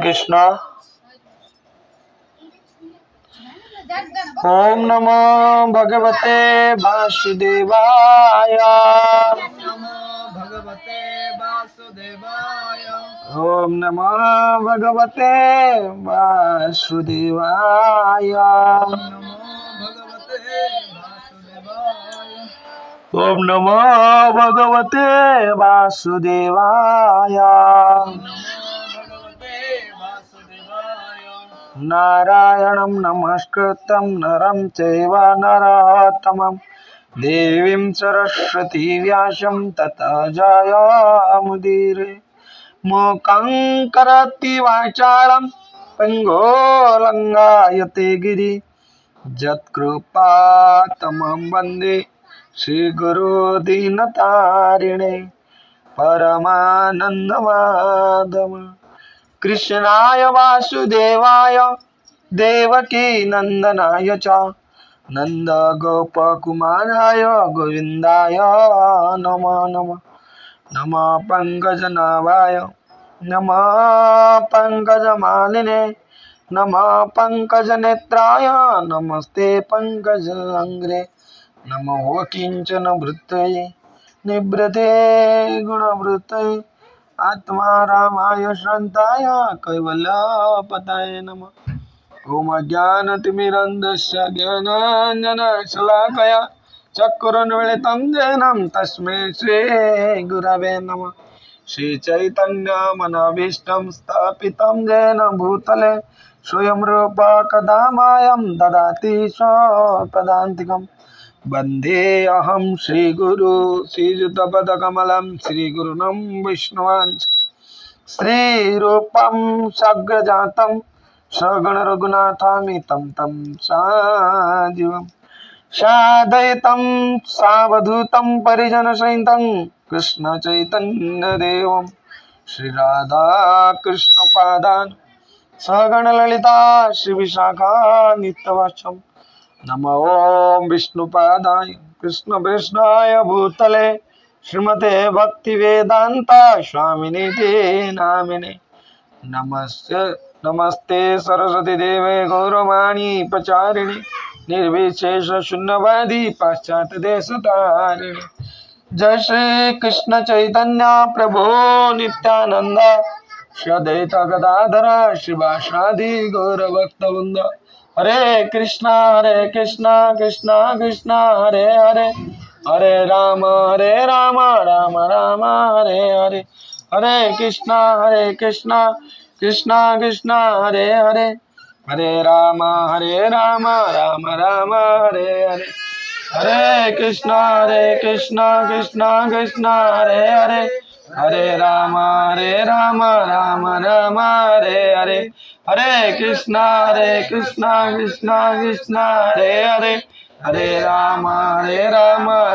कृष्ण। ओम नमो भगवते वासुदेवाय। ओम नमो भगवते वासुदेवाय। ओम नमो भगवते वासुदेवाय। नारायणं नमस्कृतं नरं चैव नरोत्तमं देवीं सरस्वती व्यासं ततो जयमुदीरये। मूकं करोति वाचालं पंगुलंघयते गिरि यत्कृपातमं वन्दे श्रीगुरो दीनतारिणे परमानन्दमाधव। कृष्णाय वासुदेवाय देवकी नंदनाय च नन्दगोपकुमाराय गोविन्दाय नमो नमः। नमः पंकजनाभाय नमः पंकजमालिने नमः पंकजनेत्राय नमस्ते पंकजाङ्घ्रे। नमो किंचन वृत्तये निवृते गुणवृत्तये आत्मा रामाय शान्ताय कैवल्यपताय नमः। ओम अज्ञानतिमिरन्धस्य ज्ञानाञ्जनशलाकया चक्षुरुन्मीलितं येन तस्मै श्रीगुरवे नमः। श्रीचैतन्यमनोभीष्टं स्थापितं येन भूतले स्वयं रूप कदा मायं ददाति स्वपदान्तिकम्। वन्दे अहं श्रीगुरु श्रीयुतपदकमलं श्रीगुरुनं विष्णुवांश श्रीरूपं सग्रजातं सगणरघुनाथामितं तं साजीवं साद्वैतं सावधूतं परिजनसहितं कृष्णचैतन्यदेवं श्रीराधाकृष्णपादान् सहगणललिता श्रीविशाखान्वितवक्षं। नमो ओं विष्णुपादाय कृष्णकृष्णाय भूतले श्रीमते भक्तिवेदांता स्वामिनिति नामिने। नमस्ते नमस्ते सरस्वती देवे गौरवाणी प्रचारिणे निर्विशेष शून्यवादी पाश्चात्य देशतारिणे। जय श्री कृष्ण चैतन्य प्रभु नित्यानंद श्री अद्वैत गदाधर शिवासादि गौर भक्तवृंद। हरे कृष्णा कृष्णा कृष्णा हरे हरे हरे राम राम राम हरे हरे। हरे कृष्णा कृष्णा कृष्णा हरे हरे हरे राम राम राम हरे हरे। हरे कृष्णा कृष्णा कृष्णा हरे हरे हरे राम राम राम हरे हरे। हरे कृष्णा कृष्णा कृष्णा हरे हरे हरे राम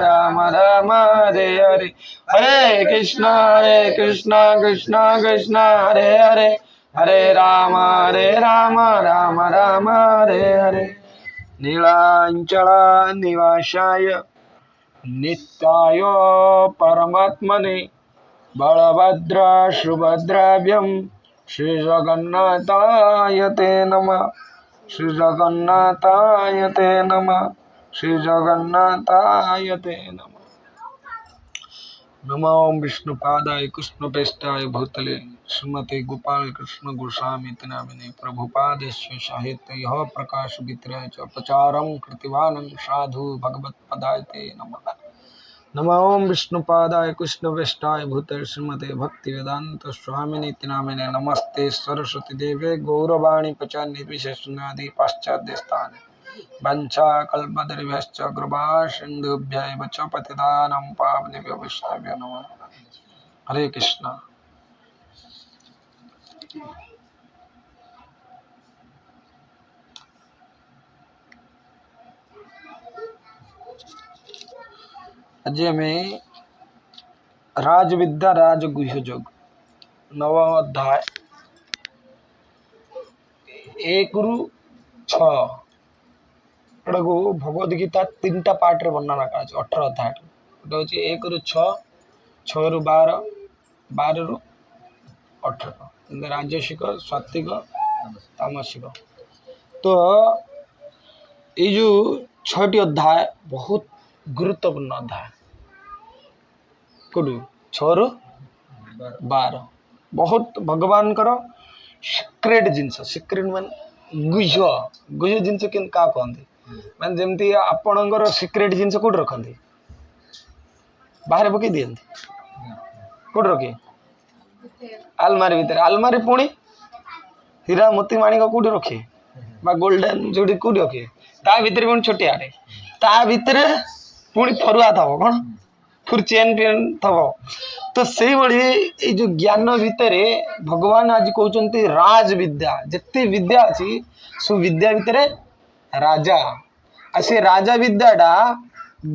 राम हरे हरे। हरे कृष्णा कृष्णा कृष्णा हरे हरे हरे राम राम हरे हरे। नीलांचला निवासाय नित्याय परमात्मने बलभद्र सुभद्राभ्यं श्रीजगन्नाथाय ते नमः। श्रीजगन्नाथाय ते नमः। श्रीजगन्नाथाय ते नमः। नमो विष्णुपादाय कृष्णप्रेष्ठाय भूतले श्रीमते गोपाल कृष्ण गोस्वामी नामिने प्रभुपादस्य साहित्य प्रकाश वित्रय च प्रचारं कृतिवानं साधु भगवत्पदाय ते नमः। नमो विष्णुपादाय कृष्णप्रेष्ठाय भूतले श्रीमते भक्तिवेदांत स्वामिने नामिने नमस्ते सरस्वती देवे गौरवाणी प्रचार निर्विशेष शून्यादि पाश्चात्य स्थाने वंशाकल्पतरुभ्यश्च कृपासिन्धुभ्यैव च पतितानां पावनेभ्यो वैष्णवेभ्यो नमः। हरे कृष्णा। आज में राजविद्या राजगुह्य योग नवम अध्याय 1 ରୁ 6 एटाको भगवद गीता 3टा पार्ट रे वर्णना करा 18 अध्याय गोटे हूँ 1 ରୁ 6 6 ରୁ 12 12 ରୁ 18 राजसिक सात्विक तामसिक। तो ये जो 6टी अध्याय बहुत गुरुत्वपूर्ण अध्याय कोडू 6 रु 12 बहुत भगवान करो सिक्रेट जिनस सिक्रेट मान गुह्य गुह्य जिनस कि क्या कहते मान जमती आपणकर सिक्रेट जिनस कौट रखते बाहर पकई दिखती कौट रखिए आलमारी भितर आलमारी पुणी हीरा मोती माणिक कौट रखिए गोल्डन जो कौट रखिए ता भितर पुणी छोटियाटे ता भितर पुणी फरुआ थब कौन फिर चेन पेन थब तो से भाई जो ज्ञान भितर भगवान आज कहते राज विद्या जिते विद्या अच्छी सो विद्या भितर राजा आ से राजा विद्याटा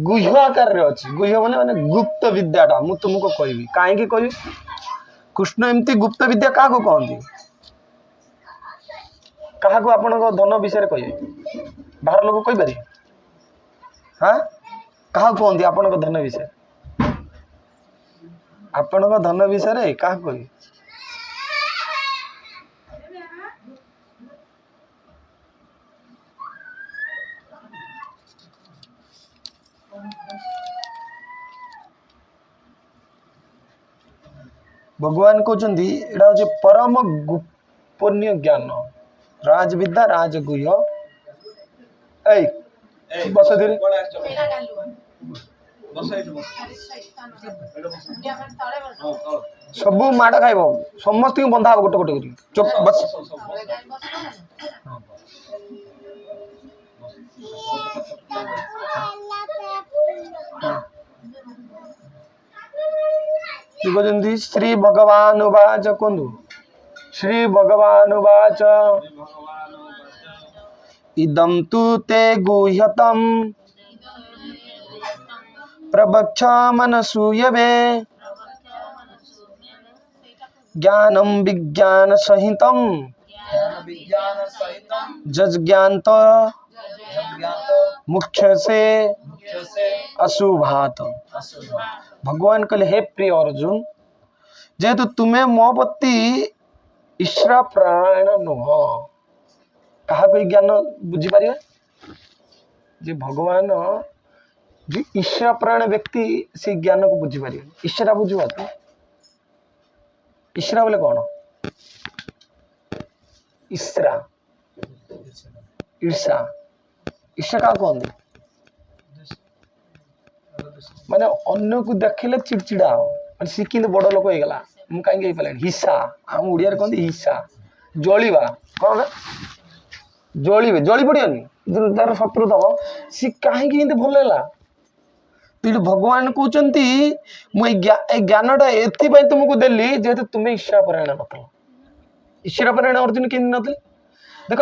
गुह्य आकार अच्छी गुह्य माने गुप्त विद्याटा मु तुमको कहबी कहीं कहबी कृष्ण एमती गुप्त विद्या क्या कहती क्या आपण धन विषय कहे बाहर लोग कहीपर हाँ क्या कहते आपण धन विषय आपण धन विषय क्या कह भगवान कहते एटा हूँ परम गोपनीय ज्ञान राज विद्या राज गुह्य बस सब माड़ खाइब समस्त बंधा गोटे गोटे चुप बस कहते श्री भगवान उवाच कहतु श्री भगवान उवाच इदं तु ते गुह्यतम प्रवक्ष्यामनसूयवे ज्ञानं विज्ञान सहितं जज्ञान्त मुख्य से अशुभात। भगवान कहले हे प्रिय अर्जुन जेहेतु तुम्हें मो प्रति ईश्वरा प्राण नुह क्या ज्ञान बुझीपर जे भगवान जो ईश्वरा प्राण व्यक्ति से ज्ञान को बुझीपर ईश्वरा बुझा तो ईश्वरा बोले कौन ईश्वरा ईर्षा ईर्षा क्या कहते माने अन्य को देखले चिड़चिड़ा हो सी कि बड़ लोक होगा मुझे कहीं पारे हिस्सा आम ओडिया कहते हिस्सा जलिवा कौन जलिबे जली पड़ियनी तार शत्रु थब सी कहीं भल है तेणु भगवान कहते मुझे ज्ञानटा एपाई तुमको देली जेहेतु तुम्हें ईश्वरा परायण नथ ईश्वरा परायण अर्जुन कि नथिले देख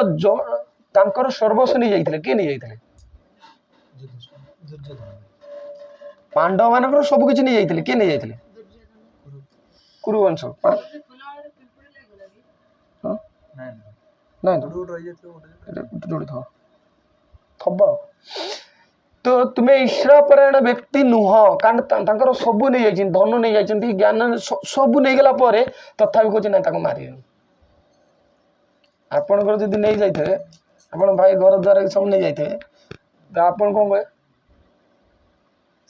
तांकर सर्वस्व नहीं जाइए किए नहीं जाइए पांडव मान सब किसी नहीं जाइए किए नहीं जाइए कुरुवंश तो तुम्हें ईश्वरा परायण व्यक्ति नुह कारण सबू नहीं जाइए धन नहीं जाइए ज्ञान सबू नहीं गला तथापि कहे ना मारे आपणकर जब नहीं जाइए आप भाई घर द्वार सब नहीं जाइए तो आप कौन कहे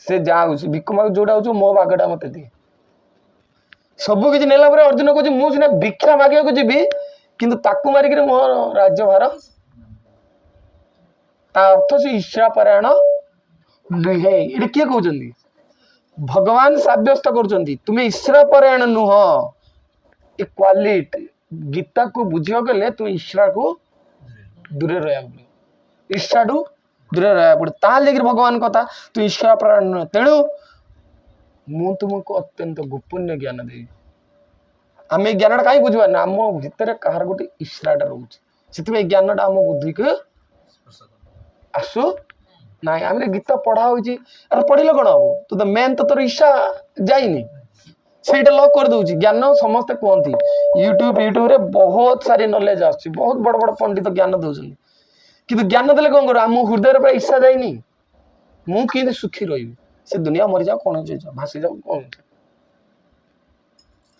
से जा भिक माग जोड़ा हो मो बागटा मत दिए सबू किसी नेला अर्जुन कहे मुझे भिक्षा मागे जी किंतु ताकू मारिक मो राज्य भार अर्थ से ईश्वरा परायण नुहे ये किए कहते भगवान सब्यस्त कर तुम्हें ईश्वरा परायण नुह ए क्वालिटी गीता को बुझा गले तुम ईश्वरा को दूर रहा पड़े ईर्षा टू दूर रहा पड़े ताल भगवान कथा तू ईश्वरा परायण नुह तेणु मु तुमको अत्यंत गोपनीय ज्ञान देवी आम ज्ञान कहीं बुझे आम भितर कहार गोटे ईश्वराटा रोचे से ज्ञानटा आम बुद्धि को आसु ना आम गीता पढ़ा हो पढ़ले कौन हम तू तो मेन तो तोर ईर्षा जाइनी से लॉक कर दूसरी ज्ञान समस्ते कहती यूट्यूब रे बहुत सारी नॉलेज आस बहुत बड़ बड़ पंडित ज्ञान दौरान कि ज्ञान देले कौन कर आम हृदय पर ईर्षा जाइनी मुझे सुखी रही से दुनिया मरी जाओ कौन भासी जाओ कौन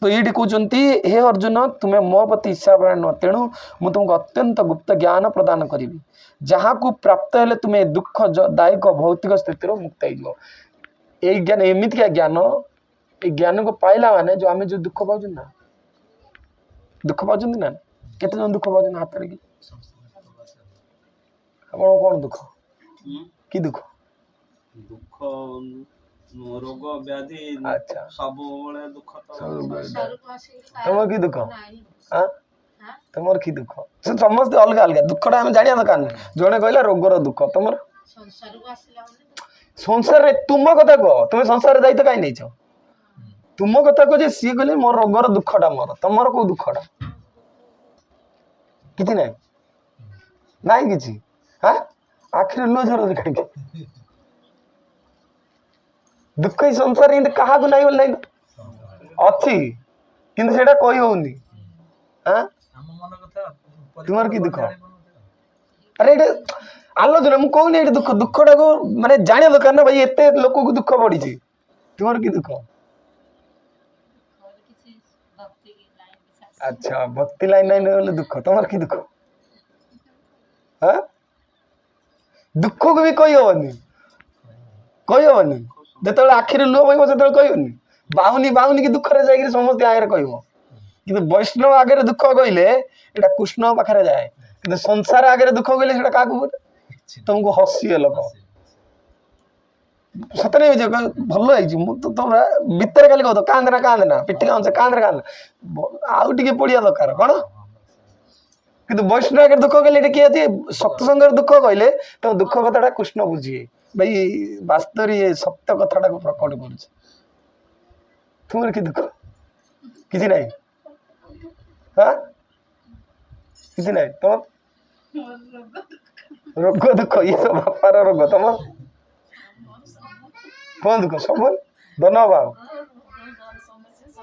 तो ये कहते हे अर्जुन तुम्हें मो प्रति ईर्षापरायण न तेणु मुझे तुमको अत्यंत गुप्त ज्ञान प्रदान करी जहाँ को प्राप्त हेले तुम्हें दुख दायक भौतिक स्थिति मुक्त हो ज्ञान एमती ज्ञान ये ज्ञान को पाइला माने जो आम जो दुख पाँच ना दुख पाँच ना केते जन दुख पाँच हाथ रे कि कौन दुख कि दुख दुख रोग व्याधि अच्छा सब दुख तुम कि दुख तुम कि दुख समस्त अलग अलग दुखटा आम जाना दरकार जड़े कहला रोगर दुख तुम संसार तुम कथा कह तुम संसार दायित्व कहीं नहीं तुम कथा कह सी कहले मोर रोगर दुखटा मोर तुम कौ दुखटा कि ना ना कि हाँ आखिर लुह झर कहीं दुख ही संसार क्या नहीं बोल नहीं अच्छी किंतु सेटा कही होनी हाँ तुम्हार की दुख अरे ये आलोचना मुझे कहूनी ये दुख दुखटा को माने जाना दरकार ना भाई एत लोक को दुख पड़ी तुम्हार की दुख अच्छा भक्ति लाइन नहीं बोले दुख तुम्हार की दुख हाँ दुख को भी कही हेनी जो आखिरी लुह बह से कहनी बाहुनी बाहुनी की दुख जाए समस्त आगे कह कि वैष्णव आगे दुख कहले यहाँ कृष्ण पाखे जाए कि संसार आगे दुख कहले क्या बोले तुमको हसी लोक सतने भल है भितर खाली कह कांदना पिटी कांदना आउ टे पड़िया दरकार कौन कि वैष्णव आगे दुख कहले किए सत्संग दुख कहले तुम दुख कथा कृष्ण बुझे भाई वास्तव ये सत्य कथाटा को प्रकट कर तुम कि दुख कि ना हाँ कि ना तुम रोग दुख ये सब बापार रोग तुम कौन दुख सब धन अभाव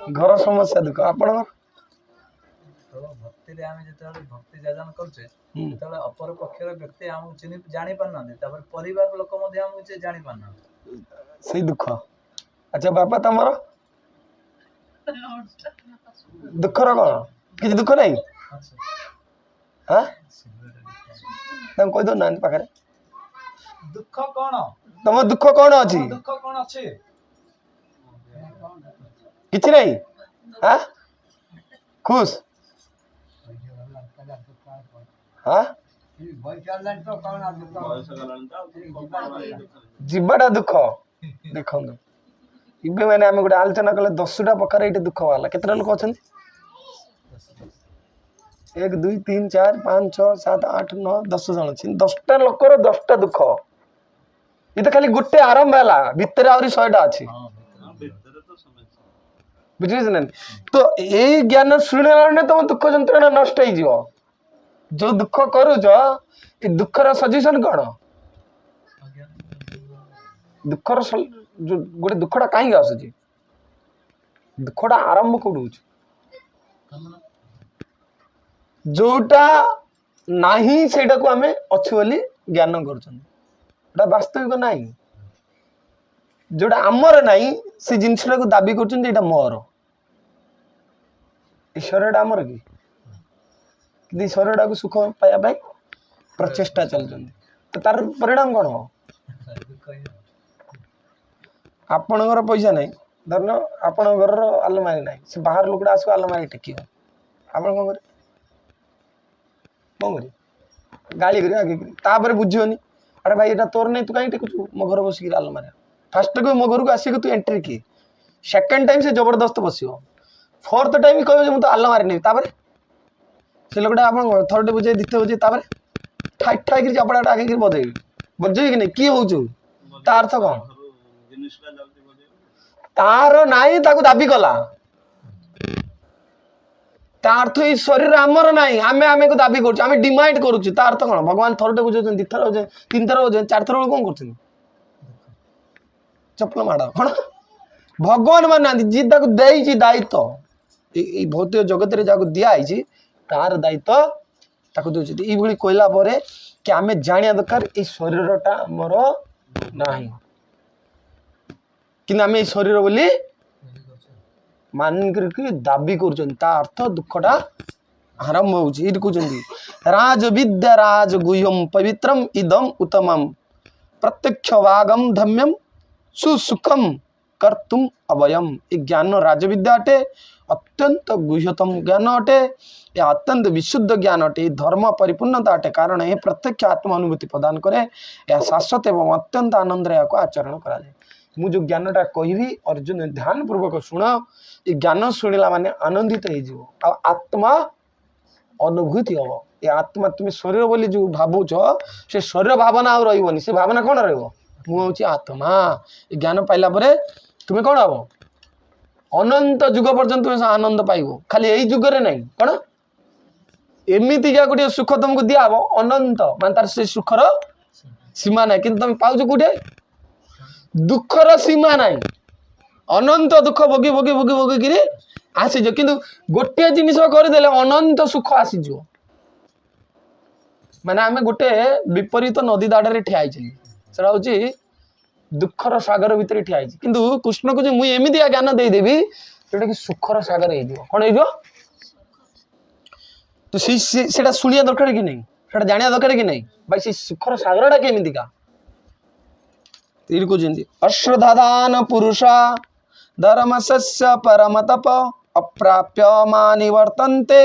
घर समस्या दुख आपण भक्ति भक्ति जाजन करछे अपर पक्षर व्यक्ति आम जानी पारना परिवार लोक जानी पारना से दुख अच्छा बापा तमर दुखर कौन कि दुख नहीं हाँ तुम कह दो ना पाखे दुख कौन तुम दुख कौन अच्छी दुख कौन अच्छे किसी नहीं हाँ खुश हाँ जीवाटा दुख देखो इबे मैंने आम गोटे आलोचना कले 10टा प्रकार ये दुख बाहर केतटा लोक अच्छा 1 2 3 4 5 6 7 8 9 10 जन अच्छे 10टा लोकर 10टा दुख ये तो खाली गोटे आरंभ है भितर आहरी 100टा अच्छी बुझे ना तो यही ज्ञान शुणिला तुम दुख जंत्रणा नष्ट हो जो दुख करुच ये दुखर सजेसन कौन दुखर जो गोटे दुखटा कहीं आसूची दुखटा आरंभ कौट जोटा नहीं सेटा को आमे अच्छे बोली ज्ञान कर वास्तविक नहीं जोटा आमर नहीं से जिनसा को दाबी कर मोर शरीर आमर कि शरीर को सुख पाया प्रचेषा चलते तो तार परिणाम कौन हो आपणकर पैसा नहीं धरन आपण घर आलमारी ना से बाहर लोकटा आसो आलमारी टेक आप कौन कर गाड़ी कर आगे तापर बुझनी अरे भाई यहाँ तोर नहीं तू कहीं टेकुचु मो घर बसिक आलमारी फास्ट को मो घर को आसिक तू एंट्री किए सेकेंड टाइम से जबरदस्त बस फोर्थ टाइम कह तो आलमारी नहीं तापर से लोकटा आप थरटे बुझे द्वितीय बुझे ठाई ठाई चापड़ा आगे बजे बजे कि नहीं किए हो तार अर्थ कौन तार नाई ताकू दाबी कला अर्थ ये शरीर आमर नाई आमे आमे को दाबी कर डिमांड करुच्छे तार अर्थ कौन भगवान थरटे बुझे 2 थर बुझे 3 थर बुझे 4 थर कौन कर चपल माड़ा कौन भगवान माना जी देती दायित्व ये भौतिक जगत जहाँ दिखाई तार दायित्व ताकू दूसरी ये कहला कि आम जाना दरकार ये शरीरटा आमर ना कि आम शरीर बोली मानिक दाबी कर अर्थ दुखटा आरंभ होती राज विद्या राज गुह्यम पवित्रम इदम उत्तमम प्रत्यक्ष वागम धम्यम सुसुखम कर्तुम अभयम। ये ज्ञान राजविद्या अटे, अत्यंत गुह्यतम ज्ञान अटे, यह अत्यंत विशुद्ध ज्ञान अटे, धर्म परिपूर्णता अटे, कारण यह प्रत्यक्ष आत्म अनुभूति प्रदान करे, यह शाश्वत एवं अत्यंत आनंद आचरण करा जाए। मु जो ज्ञानटा कहबी अर्जुन ध्यान पूर्वक शुण, ये ज्ञान शुणिला माने आनंदित हो आत्मा अनुभूति हम। ये आत्मा तुम शरीर बोली जो भावुच से शरीर भावना आ रही से भावना कौन रही आत्मा। ये ज्ञान पाइला परे तुम कौन हम अनंत जुग पर्यंत तुम आनंद पाइब, खाली यही जुगरे नहीं कौन एमती गोटे सुख तुमको दिया अनंत मान तार से सुखर सीमा ना, कि तुम पाच कौटे दुखर सीमा ना, अनंत दुख भोगी भोगी भोगी भोगी आसीज कि गोटे जिनिस करदे अनंत सुख आसीज। माने आमे गोटे विपरीत नदी दाड़े ठिया सेटा हूँ दुखर सागर भितर ठिया किंतु कृष्ण को जो मुझे एमती ज्ञान देदेवी जोटा कि सुखर सागर कौन हो तो सीटा शुणिया दरकार कि नहीं, सेटा जानिया दरकार कि नहीं भाई से सुखर सागरटा केमितिका कहते अश्रद्धान पुरुषा धर्मस्य परम तप अप्राप्य मानि वर्तन्ते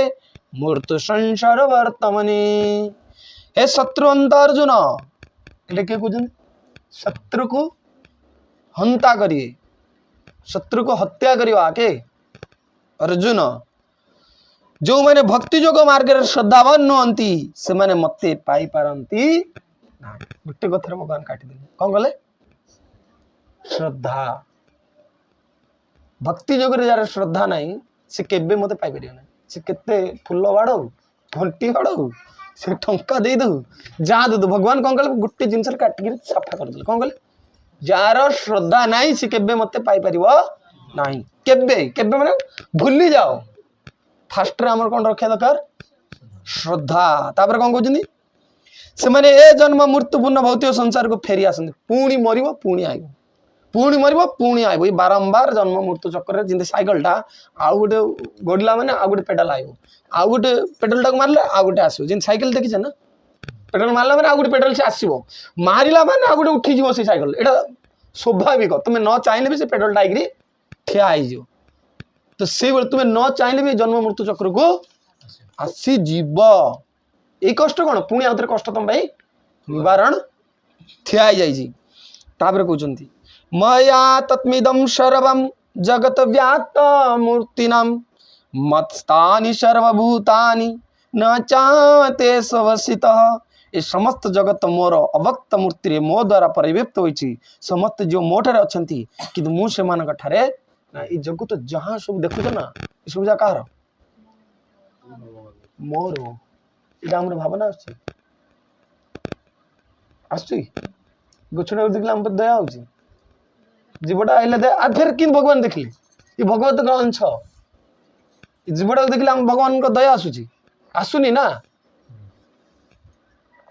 मृत्यु संसार वर्तमनि। हे शत्रुअंत अर्जुन ये कहते शत्रु को हंता करिए, शत्रु को हत्या करवा के अर्जुन जो मैंने भक्ति जोग मार्ग श्रद्धावान नुहंती से मैंने मते पाई पारंती ना। गोटे कथार भगवान काटिदे कौन कले श्रद्धा भक्ति जोग जार श्रद्धा नहीं से केबे मते पाई परियो ना। से केते फुल बाड़ घंटी बाड़ से टंका दे दो जहाँ दे भगवान कौन कले गोटे जिनस काटिक सफा करदे कौन कले जार श्रद्धा नहीं से केबे मते पाई परियो नहीं। केबे केबे माने भूली जाओ फास्ट रे हमर कौन रखा दरकार श्रद्धा। तापर कौन कहते से मैंने ए जन्म मृत्युपूर्ण भौतिक संसार को फेरी आसते पुणी मर पुणी आइब पुणी मर पुणी आइब ये बारंबार जन्म मृत्यु चक्कर जमी सैकलटा आउ गोटे गड़ला मैंने आउ गोटे पेडाल आइब आउ गोटे पेट्रोल मारे आउ गोटे आसो जमी सैकेल देखीचे ना पेट्रोल मारला मैंने आउ गोटे पेट्रोल से आसो मारिला मैंने आउ गोटे उठीज से सैकल एटा स्वाभाविक तुम न चाहिए भी से पेट्रोलटा आईकि ठिया हो तो से तुम्हें न चाहिए भी जन्म मृत्यु चक्र को आसीजीव ये कष्ट कौन पुणी आउे कष्ट तुम भाई निवारण ठिया तापर कहते मया तत्मिदं सर्वं जगत व्याप्त मूर्तिनां मत्स्थानि सर्वभूतानि न चाते सवसितः। ये समस्त जगत मोर अवक्त मूर्ति मो द्वारा परिव्यक्त होती समस्त जो मोठे अच्छा कि मुझे ना ये जगत जहाँ सब देखुच ना ये सब जगह कह मोर ये भावना गछटा देखले हम दया हो जीवटा आइले दया फिर कि भगवान देखले ये भगवत का अंश जीवटा देखले हम भगवान को दया आसुनी ना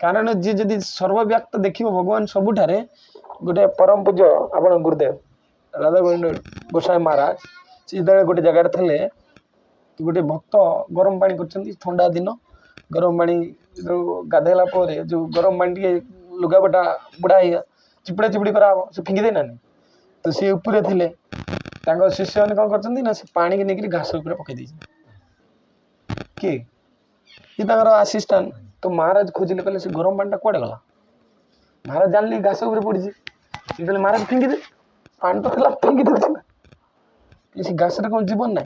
कारण जी जदि सर्वव्याप्त देख भगवान सबुठारे गोटे परम पूज्य आपण गुरुदेव राधा गोसाई महाराज से गोटे जगार थे गोटे भक्त गरम पानी कर थंडा दिन गरम पानी गाधेला जो गरम पानी टे लुगापटा बुढ़ा चिपड़ा चिपड़ी करा से फिंगी देना तो सी उपरे थे शिष्य मैंने कौन कर पानी की लेकिन घास उपर पकई किए आसिस्टाट तो महाराज खोजिले कहले से गरम पानी कौड़े गला महाराज जानली घास उपर पड़ी महाराज फिंगी दे पानी तो खिला फिंगी दे घास कौन जीवन ना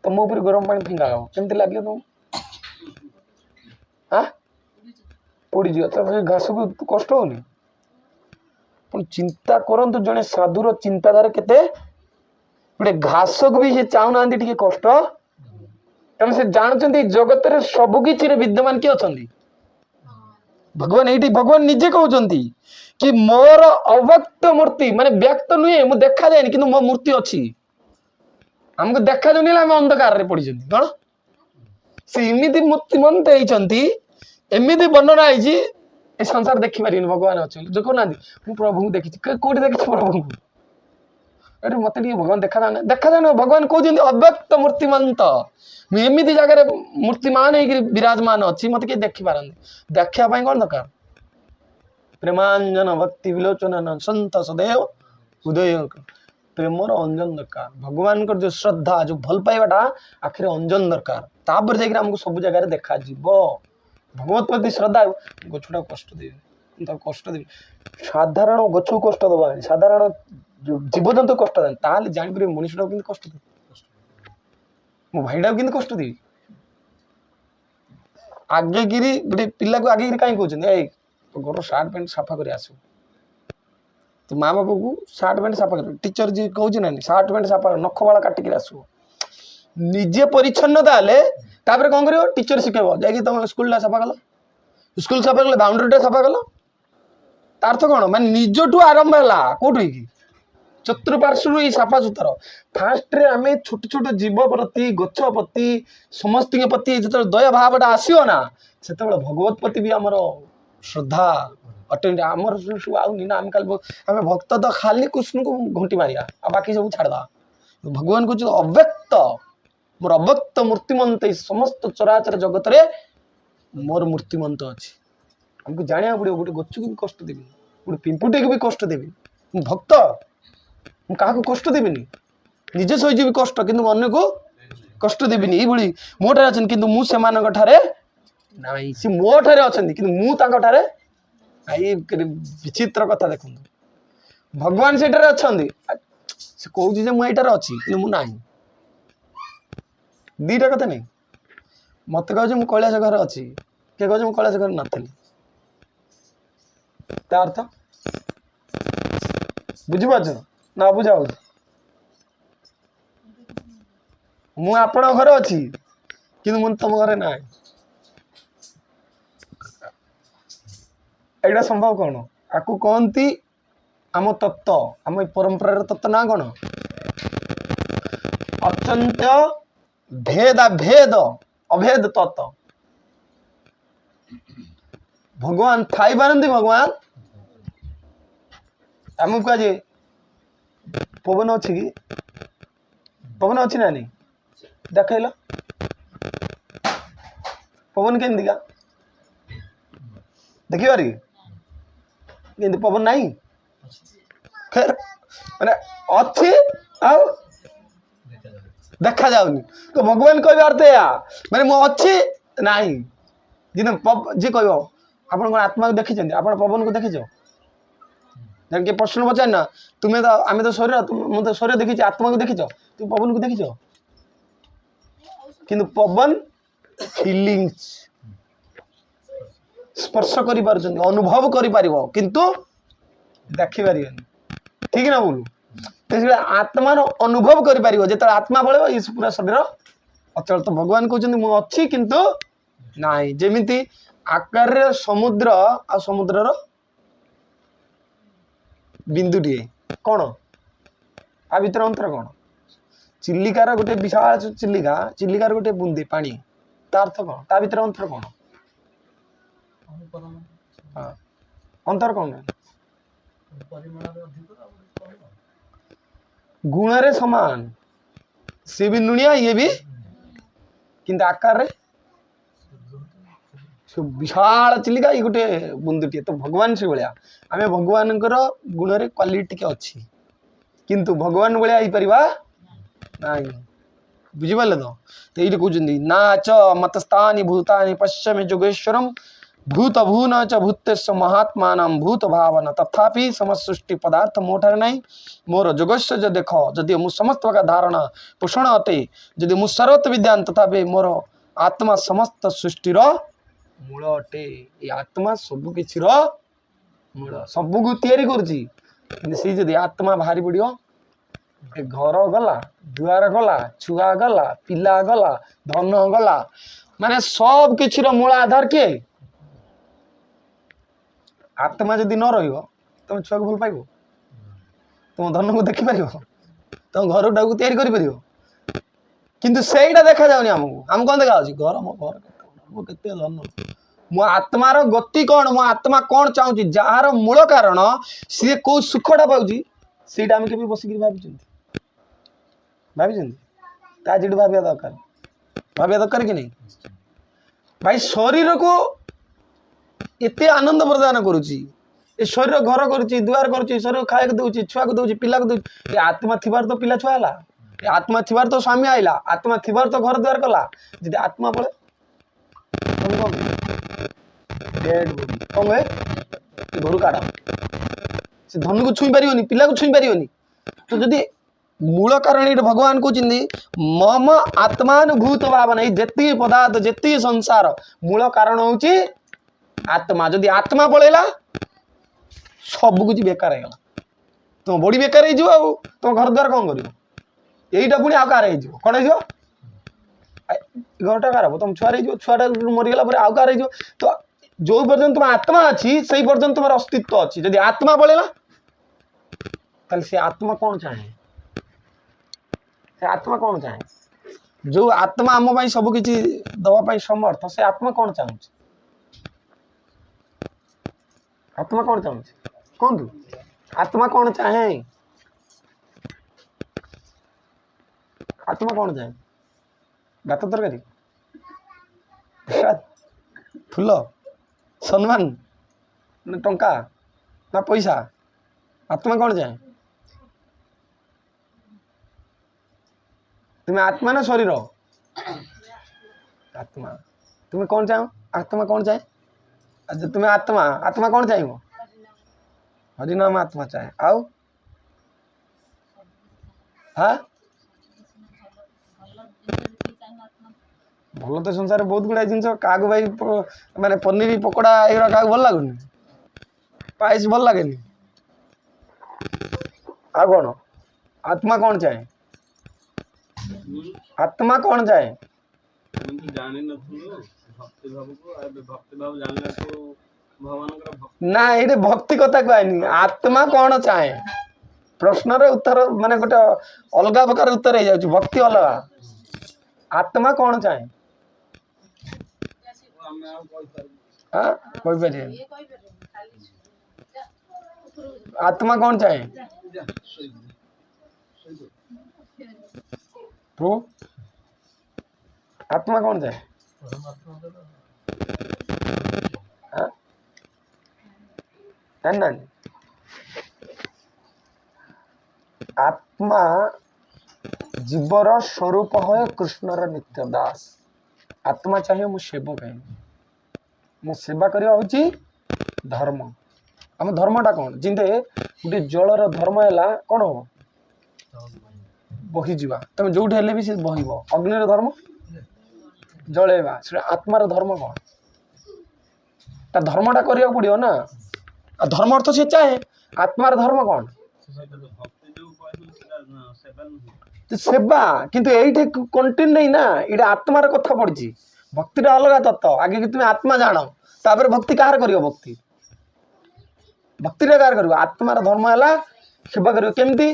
तो मो ऊपर गरम पानी फिंगा केमती लगे तुम हाँ पड़ी तो घास को कष्ट होनी चिंता करंतु जड़े साधुर चिंताधारा केते गोटे घास को भी चाहूना कष्ट कारण से जानते जगत रे सबकि विद्यमान किए अच्छा भगवान ये भगवान निजे कहते कि मोर अव्यक्त मूर्ति माने व्यक्त नुहे मुझे देखा जाए कि मो मूर्ति अच्छी हमको देखा जाऊनी आम अंधकार रे पड़ी कौन से एमती मूर्तिमंत होती एमती वर्णना होती ए संसार देखी पारे भगवान अच्छे जो कहना प्रभु को देखी कौटी देखी प्रभु को अरे मत भगवान देखा जाना भगवान कहते अव्यक्त मूर्तिमंत मुझे जगह मूर्तिमान हो विराजमान अच्छी मत किए देखिपारती देखापी कौन दरकार प्रेमांजन भक्ति विलोचन संत सदैव उदय प्रेमर अंजन दरकार भगवान को जो श्रद्धा जो भल पाइबाटा आखिर अंजन दरकार तापर जाकर सब जगह देखा भगवत प्रति श्रद्धा गछटा कष्ट देवी कष्ट देवी साधारण गछ कष्ट दबा साधारण जीवजंतु कष्ट दें ताल जापर मनुष्य कि कष्ट दे मो भाईटा कि कष्ट देवी आगे गिरी गोटे पिला को आगे कहीं कहते तो घर सार्ट पैंट साफा कर आसू तो माँ बापा को सार्ट पैंट साफा कर टीचर जी कहूँ ना सार्ट पैंट साफा नख बाला काटिक आसू निजे परिच्छन्नता हेले तापर कौन कर टीचर शिखेब जाकि तुम स्कूल साफा कल स्कूल साफा कले बाउंड्री साफा कल तार्थ कौन मान निजठू आरंभ है कौटू कि चतुर्पार्श्व साफा सुतर फास्ट आम छोट छोट जीव प्रति गछ प्रति समस्त प्रति जो दया भावटा आसो ना से भगवत प्रति भी आमर श्रद्धा अटेंड आमर आउनी ना आम आम भक्त तो खाली कृष्ण को घंटी मारिया आ बाकी सब छाड़ा भगवान को जो अव्यक्त मोर अव्यक्त मूर्तिमंत समस्त चराचर जगत रे मोर मूर्तिमंत अच्छी हमको जाना पड़ो गोटे गच को भी कष्ट देवी गोटे पिंपुटे को भी कष्ट देवी भक्त क्या कष्ट देविनी निजे सहीजी कष्ट कि अन्य को कष्ट देविनी ये मोटे अच्छे कि मुझे नाई सी मो ठारे अच्छा कि ये विचित्र कथा देखो भगवान से अच्छा से कहे मुझे अच्छी ना दीटा कथा नहीं मत कह मुझे कैलाश घर अच्छी किए कहे मुझे कैलाश घर नी अर्थ बुझीपार ना बुझा मु आपण घर अच्छी कि तुम घर ना एटा संभव कौन आपको कहती आम तत्व आम परंपरार तत्व ना कौन अत्यंत भेद भेद अभेद तत्व भगवान थाई पारती भगवान आम कहे पवन अच्छी कि पवन अच्छी ना नहीं देखल पवन केमती देखिए कि पवन नहीं खैर मैंने अच्छी देखा जाऊनी तो भगवान कह अर्थ या मैंने मु अच्छी नहीं जी कह आप आत्मा को देखी आप पवन को देखीच जन के प्रश्न पचार ना तुम्हें तो आम तो शरीर मुझे शरीर देखी आत्मा को देखीच तुम पवन को देखीच किंतु पवन फीलिंग्स स्पर्श कर अनुभव कर किंतु देखिपार ठीक ना बोलू तो आत्मार अनुभव कर जो आत्मा बड़े ये पूरा शरीर अचल तो भगवान कहते मुझे अच्छी किंतु नाई जमी आकार समुद्र आ समुद्रर बिंदुटे कौन आ भीतर अंतर कौन चिलिकार गोटे विशाल चिलिका चिलिकार गोटे बुंदी पानी ता अर्थ कौन ता भीतर अंतर कौन हाँ अंतर कौन गुण रे समान सी भी नुनिया ये भी किंतु आकार रे विशाल चिलिका ये गोटे बुंदुटे तो भगवान से भाया आम भगवान गुण रे क्वालिटी टे अच्छी किंतु भगवान भाया ना बुझिपारे तो ये कहते नाच मतस्तानि भूतानि पश्चिम जोगेश्वरम भूत भून च भूतेश महात्मा भूत भावना तथापि समसृष्टि पदार्थ मोठार नहीं मोर जोगस्व जो देख जदि मु समस्त प्रकार धारणा पोषण अटे जदि मु सर्वत विद्यान तथापि मोर आत्मा समस्त सृष्टिर मूल अटे ये आत्मा सब किसी मूल सबको तैयारी कर जदि आत्मा बाहरी पड़ो घर गला दुआर गला छुआ गला पिला गला धन गला माने सब किसी मूल आधार किए आत्मा जदि न तुम छुआ को भल पाइब तुम धन को देखिपार तुम घर टाक तैयारी कर किंतु सेटा देखा जाऊनी आमको कौन देखा घर मो घर केते धन मो आत्मार गति कौन मो आत्मा कौन चाहूँ जार मूल कारण सी कौ सुखटा पाँच से बसिक भाई भाई भाविया दरकार कि नहीं भाई शरीर को एते आनंद प्रदान करुच्ची ए शरीर घर करुच्ची दुआर करुच्ची शरीर खाया दौची छुआ को दौची पिला को दौची आत्मा थिबार तो पिला छुआ है आत्मा थिबार तो स्वामी आइला आत्मा थिबार तो घर द्वार कला जी आत्मा पड़े कौन हुए घर काढ़ से धन को छुई पारियोनी पिला को छुई पारियोनी तो जदि मूल कारण ये भगवान कहते मम आत्मानुभूत भावना ये पदार्थ जी संसार मूल कारण हूँ आत्मा जदि आत्मा पलैला सब कुछ बेकार हो तुम बड़ी बेकार हो तुम घर द्वार कौन कर यहीटा पुणी आउ कार कौन हो घरटा कार हम तुम छुआ छुआटा मरीगला आउ कार तो जो पर्यटन तुम आत्मा अच्छी से पर्यटन तुम अस्तित्व अच्छी जदि आत्मा पलैला से आत्मा कौन चाहे से आत्मा कौन चाहे जो आत्मा आम सब किसी दवाई समर्थ से आत्मा कौन चाहूँ आत्मा कौन चाहूँ कहतु आत्मा कौन चाहे आत्मा कौन चाहे भात तरकारी फूल सम्मान ना टंका ना पैसा आत्मा कौन चाहे तुम्हें आत्मा ना शरीर आत्मा तुम्हें कौन चाहो आत्मा कौन चाहे अच्छा तुम्हें आत्मा आत्मा कौन चाहिए हरिनाम आत्मा चाहे आओ हाँ भल तो संसार बहुत गुड़ा जिन क्या भाई माने पनीर पकोड़ा एगुरा क्या भल लगुनि पायस भल लगे आ कौन आत्मा कौन चाहे आत्मा कौन चाहे ना ये भक्ति कथा कहनी आत्मा कौन चाहे प्रश्न उत्तर माने गोटे अलग प्रकार उत्तर हो जाए भक्ति अलग आत्मा कौन चाहे हाँ आत्मा कौन चाहे प्रो आत्मा कौन चाहे हाँ आत्मा जीवर स्वरूप है कृष्णर नित्य दास आत्मा चाहिए मु सेवक है मु सेवा करवा हूँ धर्म आम धर्मटा कौन जिंदे गोटे जलर धर्म है कौन हम बहीजा तुम जो भी सी बहब अग्नि धर्म जलैवा से आत्मार धर्म कौन ता धर्मटा करने पड़ो ना धर्म अर्थ से चाहे आत्मार धर्म कौन सेवा किंतु ये कंटिन्यू नहीं ना ये आत्मार कथा पड़ी भक्तिटा अलग तत्व आगे कि तुम आत्मा जान तापर भक्ति कार कर भक्ति भक्तिटा कार कर आत्मार धर्म है सेवा कर केमती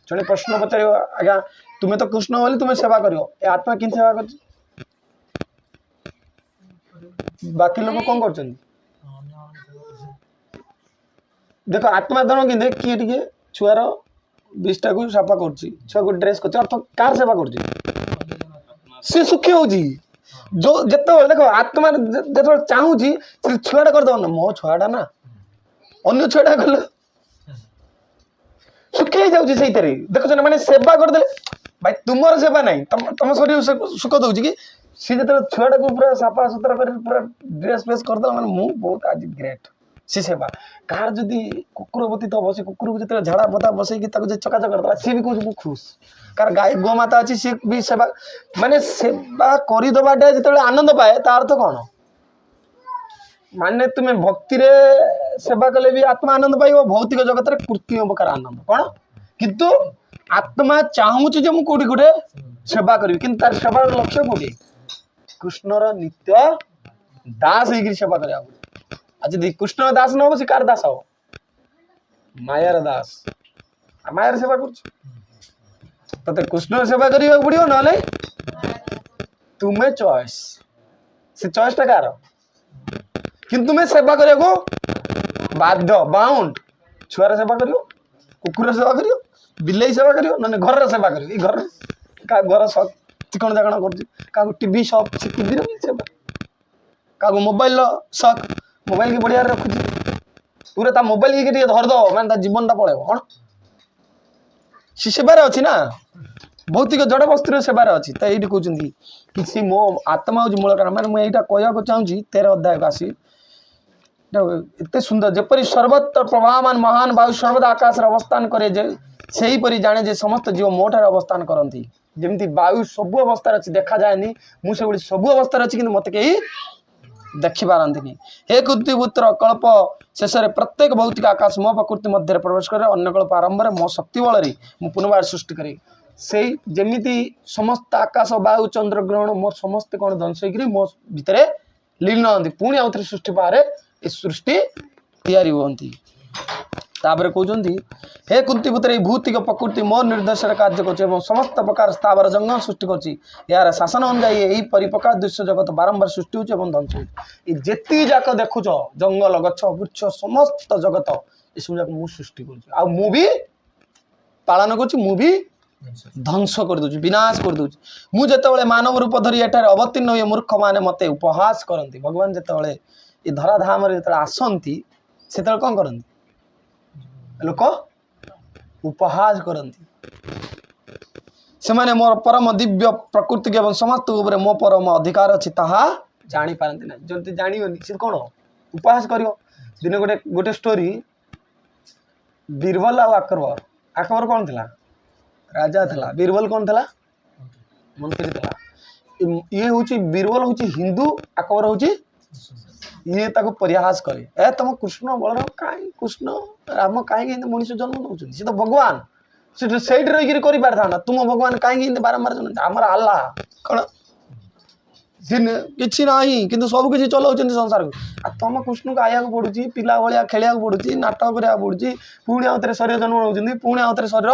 जड़े प्रश्न पचार आज्ञा तुम्हें तो कृष्ण बोली तुम्हें सेवा कर आत्मा कि सेवा कर बाकी लोग कौन कर देख आत्मा धर्म कि किए छुआर विषटा को सफा कर छुआ को ड्रेस कर अर्थ कार सेवा कर सुखी हो जो जिते देख आत्मा जो चाहूँ छुआटा करदे ना मो छुआटा ना अन्य छुआटा कल सुखी जाऊँगी से देख मैंने सेवा करदे भाई तुमर सेवा नहीं तुम शरीर सुख दौर कि सी जो छुआटा को पूरा सफा सुतरा कर पूरा ड्रेस फ्रेस करदे मैंने मुझे बहुत आज ग्रेट सी सेवा कार जदि कुकुर बती थो से कुकुर को जो झाड़ा बता बसैकी चकाचक करदा सी भी कह खुश कार गाय गोमाता अच्छी सी भी सेवा माने सेवा करदेवाटा जो आनंद पाए तार अर्थ कौन माने तुम्हें भक्ति रे सेवा कले भी आत्मा आनंद पाइब भौतिक जगत रे कृत्रिम प्रकार आनंद कौन किंतु आत्मा चाहूँ जो मुझे कौटी गोटे सेवा करी कि तार सेवार लक्ष्य कौटी कृष्णर नित्य दास हो सेवा कर आज कृष्ण दास न हो सी कार दास हो मायार दास मायार सेवा कर ते कृष्ण सेवा करने पड़ो ना तुम्हें चॉइस से चॉइसटा कार कि तुम्हें सेवा करने को बाध्य बाउंड छुआर सेवा कर कुकुर सेवा कर ବିଲେଇ ସେବା କରିବ ନହେଲେ ଘରର ସେବା କରିବ। ଏଇ ଘର କାହା ଘର ସକ୍ ଚିକଣ ଚାକଣ କରୁଛି, କାହାକୁ ଟିଭି ସକ୍ ସେ ଟିଭିର ବି ସେବା, କାହାକୁ ମୋବାଇଲର ସକ୍ ମୋବାଇଲ କି ବଢ଼ିଆରେ ରଖୁଛି, ପୁରା ତା ମୋବାଇଲ କି ଟିକେ ଧରିଦବ ମାନେ ତା ଜୀବନଟା ପଳେଇବ। କ'ଣ ସେ ସେବାରେ ଅଛି ନା, ଭୌତିକ ଜଡ଼ ବସ୍ତୁର ସେବାରେ ଅଛି। ତ ଏଇଠି କହୁଛନ୍ତି କିଛି ମୋ ଆତ୍ମା ହେଉଛି ମୂଳ କାରଣ। ମାନେ ମୁଁ ଏଇଟା କହିବାକୁ ଚାହୁଁଛି 13 ଅଧ୍ୟାୟକୁ ଆସି ଏତେ ସୁନ୍ଦର, ଯେପରି ସର୍ବତ୍ର ପ୍ରଭାବମାନ ମହାନ ବାୟୁ ସର୍ବଦା ଆକାଶରେ ଅବସ୍ଥାନ କରେ, ଯେ ସେହିପରି ଜାଣେ ଯେ ସମସ୍ତ ଜୀବ ମୋଠାରେ ଅବସ୍ଥାନ କରନ୍ତି। ଯେମିତି ବାୟୁ ସବୁ ଅବସ୍ଥାରେ ଅଛି, ଦେଖାଯାଏନି, ମୁଁ ସେଭଳି ସବୁ ଅବସ୍ଥାରେ ଅଛି, କିନ୍ତୁ ମୋତେ କେହି ଦେଖିପାରନ୍ତିନି। ହେ କୃତିପୁତ୍ର, କଳ୍ପ ଶେଷରେ ପ୍ରତ୍ୟେକ ଭୌତିକ ଆକାଶ ମୋ ପ୍ରକୃତି ମଧ୍ୟରେ ପ୍ରବେଶ କରେ, ଅନ୍ୟ କଳ୍ପ ଆରମ୍ଭରେ ମୋ ଶକ୍ତି ବଳରେ ମୁଁ ପୁନର୍ବାର ସୃଷ୍ଟି କରେ। ସେଇ ଯେମିତି ସମସ୍ତ ଆକାଶ ବାୟୁ ଚନ୍ଦ୍ର ଗ୍ରହଣ ମୋ ସମସ୍ତେ କ'ଣ ଧ୍ୱଂସ ହେଇକରି ମୋ ଭିତରେ ଲୀନ ହୁଅନ୍ତି, ପୁଣି ଆଉଥରେ ସୃଷ୍ଟି ପାରେ ଏ ସୃଷ୍ଟି ତିଆରି ହୁଅନ୍ତି। ତାପରେ କହୁଛନ୍ତି ହେ କୁନ୍ତିପୁତ୍ର, ଏଇ ଭୌତିକ ପ୍ରକୃତି ମୋ ନିର୍ଦ୍ଦେଶରେ କାର୍ଯ୍ୟ କରୁଛି ଏବଂ ସମସ୍ତ ପ୍ରକାର ସ୍ଥାବର ଜଙ୍ଗଲ ସୃଷ୍ଟି କରୁଛି। ଏହାର ଶାସନ ଅନୁଯାୟୀ ଏହି ପରିପ୍ରକାର ଦୃଶ୍ୟ ଜଗତ ବାରମ୍ବାର ସୃଷ୍ଟି ହେଉଛି ଏବଂ ଧ୍ୱଂସ ହେଉଛି। ଏ ଯେତିକି ଯାକ ଦେଖୁଛ ଜଙ୍ଗଲ ଗଛ ବୃକ୍ଷ ସମସ୍ତ ଜଗତ ଏସବୁ ଯାକ ମୁଁ ସୃଷ୍ଟି କରୁଛି, ଆଉ ମୁଁ ବି ପାଳନ କରୁଛି, ମୁଁ ବି ଧ୍ୱଂସ କରିଦେଉଛି, ବିନାଶ କରିଦେଉଛି। ମୁଁ ଯେତେବେଳେ ମାନବ ରୂପ ଧରି ଏଠାରେ ଅବତୀର୍ଣ୍ଣ ହୁଏ, ମୂର୍ଖମାନେ ମୋତେ ଉପହାସ କରନ୍ତି। ଭଗବାନ ଯେତେବେଳେ ଏ ଧରାଧାମରେ ଯେତେବେଳେ ଆସନ୍ତି, ସେତେବେଳେ କ'ଣ କରନ୍ତି? ଲୋକ ଉପହାସ କରନ୍ତି। ସେମାନେ ମୋର ପରମ ଦିବ୍ୟ ପ୍ରକୃତି ଏବଂ ସମସ୍ତ ଉପରେ ମୋ ପରମ ଅଧିକାର ଅଛି ତାହା ଜାଣିପାରନ୍ତି ନାହିଁ। ଯଦି ଜାଣିବନି ସେ କ'ଣ ଉପହାସ କରିବ। ଦିନେ ଗୋଟେ ଷ୍ଟୋରି, ବୀରବଲ ଆଉ ଆକବର। ଆକବର କ'ଣ ଥିଲା? ରାଜା ଥିଲା। ବୀରବଲ କ'ଣ ଥିଲା? ମନ୍ତ୍ରୀ ଥିଲା। ଇଏ ହେଉଛି ବୀରବଲ ହେଉଛି ହିନ୍ଦୁ, ଆକବର ହେଉଛି ଇଏ ତାକୁ ପରିହାସ କରେ। ତମ କୃଷ୍ଣ ବଳରାମ କାହିଁ, କୃଷ୍ଣ ରାମ କାହିଁକି ଏମିତି ମଣିଷ ଜନ୍ମ ନେଉଛନ୍ତି? ସେ ତ ଭଗବାନ, ସେଠି ସେଇଠି ରହିକିରି କରିପାରିଥାନ୍ତା। ତୁମ ଭଗବାନ କାହିଁକି ଏମିତି ବାରମ୍ବାର ଜନ୍ମ? ଆମର ଆଲ୍ଲାହ କ'ଣ କିଛି ନାହିଁ, କିନ୍ତୁ ସବୁ କିଛି ଚଲାଉଛନ୍ତି ସଂସାରକୁ। ଆଉ ତମ କୃଷ୍ଣକୁ ଆଇବାକୁ ପଡୁଛି, ପିଲା ଭଳିଆ ଖେଳିବାକୁ ପଡୁଛି, ନାଟକ କରିବାକୁ ପଡୁଛି, ପୁଣି ଆଉଥରେ ଶରୀର ଜନ୍ମ ନେଉଛନ୍ତି, ପୁଣି ଆଉଥରେ ଶରୀର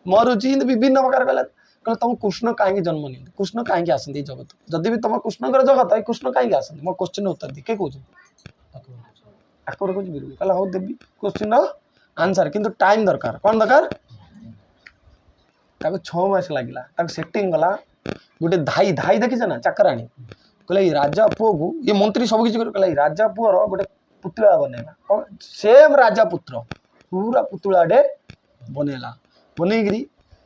ମରୁଛି, କିନ୍ତୁ ବିଭିନ୍ନ ପ୍ରକାର କହିଲେ ତମ କୃଷ୍ଣ କାହିଁକି ଜନ୍ମ ନିଅନ୍ତି? କୃଷ୍ଣ କାହିଁକି ଆସନ୍ତି ଏଇ ଜଗତ? ଯଦି ବି ତମ କୃଷ୍ଣଙ୍କର ଜଗତ, ଏଇ କୃଷ୍ଣ କାହିଁକି ଆସନ୍ତି? ମୋ କୋଶ୍ଚିନ୍ ଉତ୍ତର ଦିଏ। କିଏ କହୁଛନ୍ତି? ଆକବର କହୁଛି ବୀରବଲ। କହିଲା ହଉ ଦେବି କୋଶ୍ଚିନ୍ର ଆନ୍ସର, କିନ୍ତୁ ଟାଇମ୍ ଦରକାର। କ'ଣ ଦରକାର? ତାକୁ 6 ମାସ ଲାଗିଲା, ତାକୁ ସେଟିଂ କଲା। ଗୋଟେ ଧାଇ ଦେଖିଛ ନା, ଚାକରାଣୀ। କହିଲା ଏଇ ରାଜା ପୁଅକୁ, ଇଏ ମନ୍ତ୍ରୀ ସବୁ କିଛି କହିଲା ଏଇ ରାଜା ପୁଅର ଗୋଟେ ପୁତୁଳା ବନେଇଲା। ସେମ୍ ରାଜା ପୁତ୍ର ପୁରା ପୁତୁଳାଟେ ବନେଇଲା। ବନେଇକିରି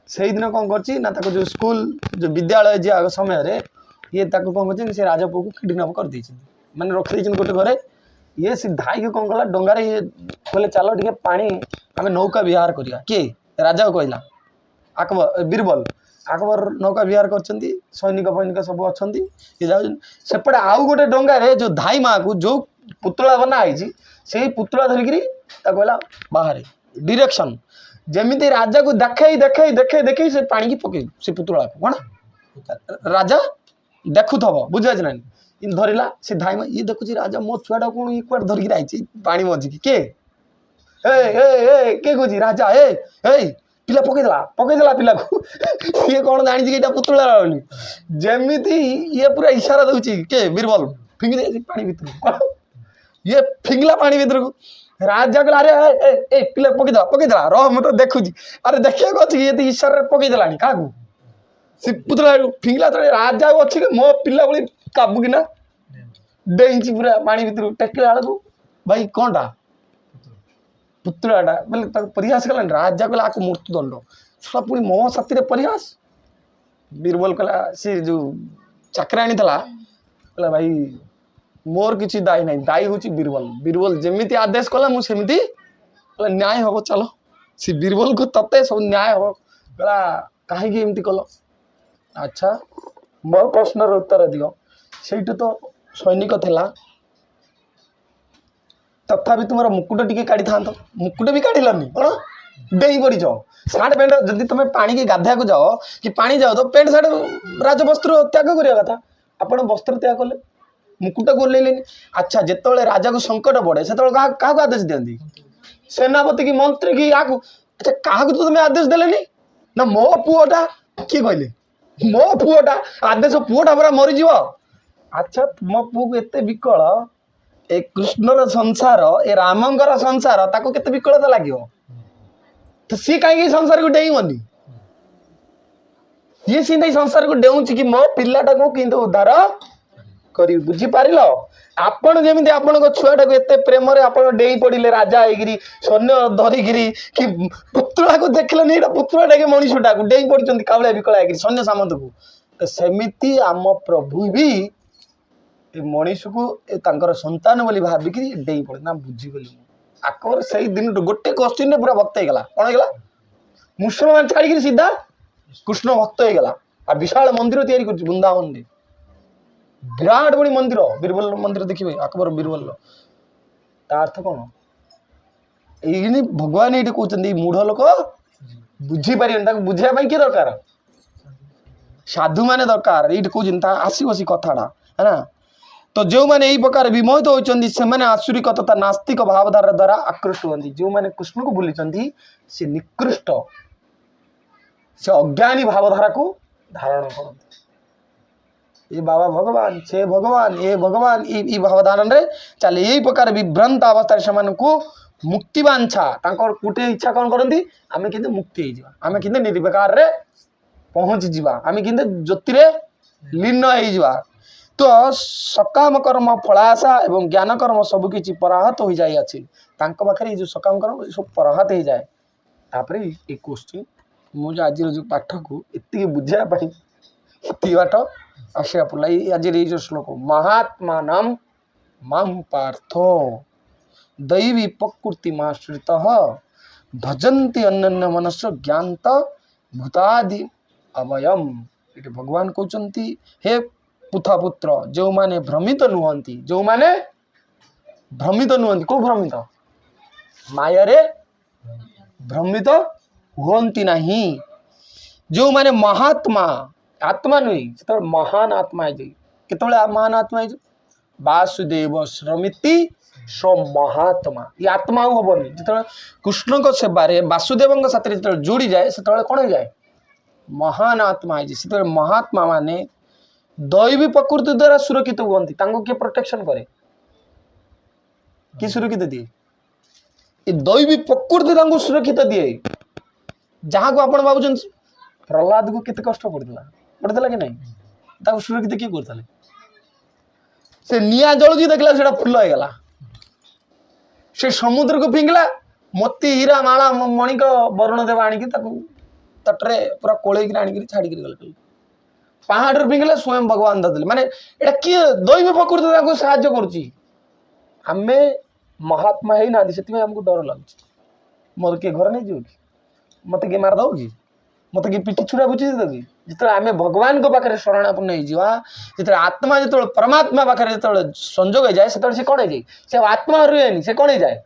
ସେଇଦିନ କ'ଣ କରିଛି ନା, ତାକୁ ଯେଉଁ ସ୍କୁଲ ଯେଉଁ ବିଦ୍ୟାଳୟ ଯିବା ସମୟରେ ଇଏ ତାକୁ କ'ଣ କରିଛନ୍ତି, ସେ ରାଜା ପୁଅକୁ କିଡନାପ କରିଦେଇଛନ୍ତି, ମାନେ ରଖିଦେଇଛନ୍ତି ଗୋଟେ ଘରେ। ଇଏ ସେ ଧାଇକି କ'ଣ କଲା, ଡଙ୍ଗାରେ ଇଏ କହିଲେ ଚାଲ ଟିକେ ପାଣି ଆମେ ନୌକା ବିହାର କରିବା। କିଏ? ରାଜାକୁ କହିଲା। ବୀରବଲ ଆକବର ନୌକା ବିହାର କରିଛନ୍ତି, ସୈନିକ ଫୈନିକ ସବୁ ଅଛନ୍ତି, ଇଏ ଯାଉଛନ୍ତି। ସେପଟେ ଆଉ ଗୋଟେ ଡଙ୍ଗାରେ ଯେଉଁ ଧାଇ ମାଆକୁ ଯେଉଁ ପୁତୁଳା ବନା ହେଇଛି, ସେଇ ପୁତୁଳା ଧରିକିରି ତାକୁ କହିଲା ବାହାରେ ଡିରେକ୍ସନ, ଯେମିତି ରାଜାକୁ ଦେଖେଇ ସେ ପାଣିକି ପକେଇବୁ ସେ ପୁତୁଳାକୁ। କ'ଣ ରାଜା ଦେଖୁଥିବ, ବୁଝିପାରୁଛି ନା? ଧରିଲା ସେ ଧାଇ ମା, ଇଏ ଦେଖୁଛି ରାଜା ମୋ ଛୁଆଟା କ'ଣ ଇଏ କୁଆଡ଼େ ଧରିକିରି ଆଇଛି ପାଣି ମଝିକି। କିଏ? କିଏ କହୁଛି? ରାଜା। ପିଲା ପକେଇଦେଲା ପିଲାକୁ। ଇଏ କ'ଣ ଜାଣିଛି କି ଏଇଟା ପୁତୁଳା ବୋଲି? ଯେମିତି ଇଏ ପୁରା ଇସାରା ଦଉଛି, କିଏ? ବୀରବଲ ଫିଙ୍ଗି ଦେଇଛି ପାଣି ଭିତରକୁ। କ'ଣ ଇଏ ଫିଙ୍ଗିଲା ପାଣି ଭିତରକୁ। ରାଜା କହିଲା ଆରେ ପିଲା ପକେଇଦେଲା, ରହ ମୁଁ ତ ଦେଖୁଛି। ଆରେ ଦେଖିବାକୁ ଅଛି କି ଏତେ ଇସାରାରେ ପକେଇଦେଲାଣି କାହାକୁ? ସେ ପୁତୁଳା ଫିଙ୍ଗିଲା ତଳେ ରାଜା ଅଛି ମୋ ପିଲା ଭଳି କାବୁକିନା ଡେଇଁଛି ପୁରା ପାଣି ଭିତରକୁ। ଟେକିଲା ବେଳକୁ ଭାଇ କ'ଣଟା? ପୁତୁଳାଟା। ବୋଲେ ତାକୁ ପରିହାସ କଲାନି। ରାଜା କହିଲା ଆକୁ ମୃତ୍ୟୁଦଣ୍ଡ। ସେଟା ପୁଣି ମୋ ସାଥିରେ ପରିହାସ। ବୀରବଲ କହିଲା, ସେ ଯେଉଁ ଚାକରାଣୀ ଥିଲା, କହିଲା ଭାଇ ମୋର କିଛି ଦାୟୀ ନାହିଁ, ଦାୟୀ ହେଉଛି ବୀରବଲ। ବୀରବଲ ଯେମିତି ଆଦେଶ କଲା ମୁଁ ସେମିତି କହିଲା ନ୍ୟାୟ ହବ, ଚାଲ। ସେ ବୀରବଲକୁ ତତେ ସବୁ ନ୍ୟାୟ ହବ। କହିଲା କାହିଁକି ଏମିତି କଲ? ଆଚ୍ଛା ମୋ ପ୍ରଶ୍ନର ଉତ୍ତର ଦିଅ। ସେଇଠୁ ତ ସୈନିକ ଥିଲା, ତଥାପି ତୁମର ମୁକୁଟ ଟିକେ କାଢ଼ିଥାନ୍ତ, ମୁକୁଟ ବି କାଢ଼ିଲନି। କ'ଣ ଡେଇଁ ପଡ଼ିଛ? ସାର୍ଟ ପ୍ୟାଣ୍ଟ, ଯଦି ତୁମେ ପାଣିକି ଗାଧୋଇବାକୁ ଯାଅ କି ପାଣି ଯାଅ ତ ପ୍ୟାଣ୍ଟ ସାର୍ଟ ରାଜବସ୍ତ୍ର ତ୍ୟାଗ କରିବା କଥା। ଆପଣ ବସ୍ତ୍ର ତ୍ୟାଗ କଲେ, ମୁକୁଟକୁ ଓହ୍ଲେଇଲେନି। ଆଚ୍ଛା ଯେତେବେଳେ ରାଜାକୁ ସଙ୍କଟ ପଡ଼େ ସେତେବେଳେ କାହାକୁ ଆଦେଶ ଦିଅନ୍ତି? ସେନାପତି କି ମନ୍ତ୍ରୀ କି କାହାକୁ? ଆଚ୍ଛା କାହାକୁ ତ ତୁମେ ଆଦେଶ ଦେଲେନି ନା? ମୋ ପୁଅଟା, କିଏ କହିଲେ? ମୋ ପୁଅଟା ଆଦେଶ, ପୁଅଟା ପରା ମରିଯିବ। ଆଚ୍ଛା ତୁମ ପୁଅକୁ ଏତେ ବିକଳ, ଏ କୃଷ୍ଣର ସଂସାର, ଏ ରାମଙ୍କର ସଂସାର, ତାକୁ କେତେ ବିକଳତା ଲାଗିବ? तो सी कहीं संसार को डेईबनी ये सी नहीं संसार को डेउची कि मो पिलाटा को किंतु उद्धार करी बुझी पारिल आपण जेमिति आपण को छुआटा को एते प्रेम रे आपण डेई पड़िले राजा आइगिरी सैन्य धरिगिरी कि पुतला को देखलनी एटा पुतलाटा के मनीषटा को डेई पड़चंती कावळे बिकळा आइगिरी सैन्य सामंत को तो सेमिति आम प्रभु भी ए मनीष को तांकर संतान बोली भाबिकी डेई पड़े ना बुझी गली आकर से दिन गोटे क्वेश्चन पूरा भक्त होगा कौन होगा मुसलमान छाड़ी सीधा कृष्ण भक्त होगा आ विशाल मंदिर तैयारी कर वृंदावन में विराट बड़ी मंदिर बीरबल मंदिर देखिए अकबर बीरबल अर्थ कौन ये भगवान ये कहते मूढ़ लोक बुझीपारे बुझा किए दरकार साधु मैंने दरकार ये कहते आसो सी कथाटा है ना तो जो मैंने यही प्रकार विमोहित होती से आसुरिक तथा नास्तिक भावधारा द्वारा आकृष्ट होती जो मैंने कृष्ण को भूली से निकृष्ट से अज्ञानी भावधारा को धारण करते ये बाबा भगवान से भगवान ये भावधारण रे चले यही प्रकार विभ्रांत अवस्था से मुक्ति बांछा गोटे इच्छा कौन करती आम कि मुक्ति आम कि निर्विकार रे पहुँची जावा आम कि ज्योति लीन हो तो सकाम कर्म फलाशा एवं ज्ञान कर्म सबकि पराहत हो जाए पाखे जो सकाम कर्म सब पराहत हो जाए तापर ये क्वेश्चन मुझे आज जो पाठ को इतनी बुझापी इतनी बाट आसा पड़ा आज जो श्लोक महात्मा नाम माम पार्थो दैवी प्रकृति माश्रित भजन्ति अन्य मनस्य ज्ञात भूतादि अवयम ये भगवान कहते हे पुथा पुत्र जो माने भ्रमित नुहंती जो माने भ्रमित नुहंती को भ्रमित माया रे भ्रमित हुंती नहीं जो माने महात्मा आत्मा नुई से महान आत्मा है केतले महान आत्मा है वासुदेव श्रमिति स महात्मा ये आत्मा हेनी जो कृष्ण को सेवारे वासुदेव साथ जो जोड़ी जाए से कौन हो जाए महान आत्मा है से महात्मा माने दैवी प्रकृति द्वारा सुरक्षित हुंती किए प्रोटेक्शन करे कि सुरक्षित दिए ये दैवी प्रकृति सुरक्षित दिए जहाँ को आपण भावुं प्रहलाद को केते कष्ट पड़ता कि नहीं सुरक्षित किए करते से निया जलुची देखला से फुल हो गला से समुद्र को फिंगला मोती हीरा माला मणिक वरुण देव आणिकी तटरे पूरा कोड़े आणिक छाड़ी गले पहाड़ फिंगले स्वयं भगवान दे माने एटा किए दैवी प्रकृति साहाय्य करुच्ची आमे महात्मा है ना से आमको डर लगुच मोर किए घर नहीं जीव कि मत किए मारद कि मत किए पिटी छुरा बुझी दे कि जो आम भगवान को पाखे शरणापन्न जो आत्मा जो परमात्मा पाखे जो संजोग हो जाए से कौन हो जाए से आत्मा रुएनि से कौन हो जाए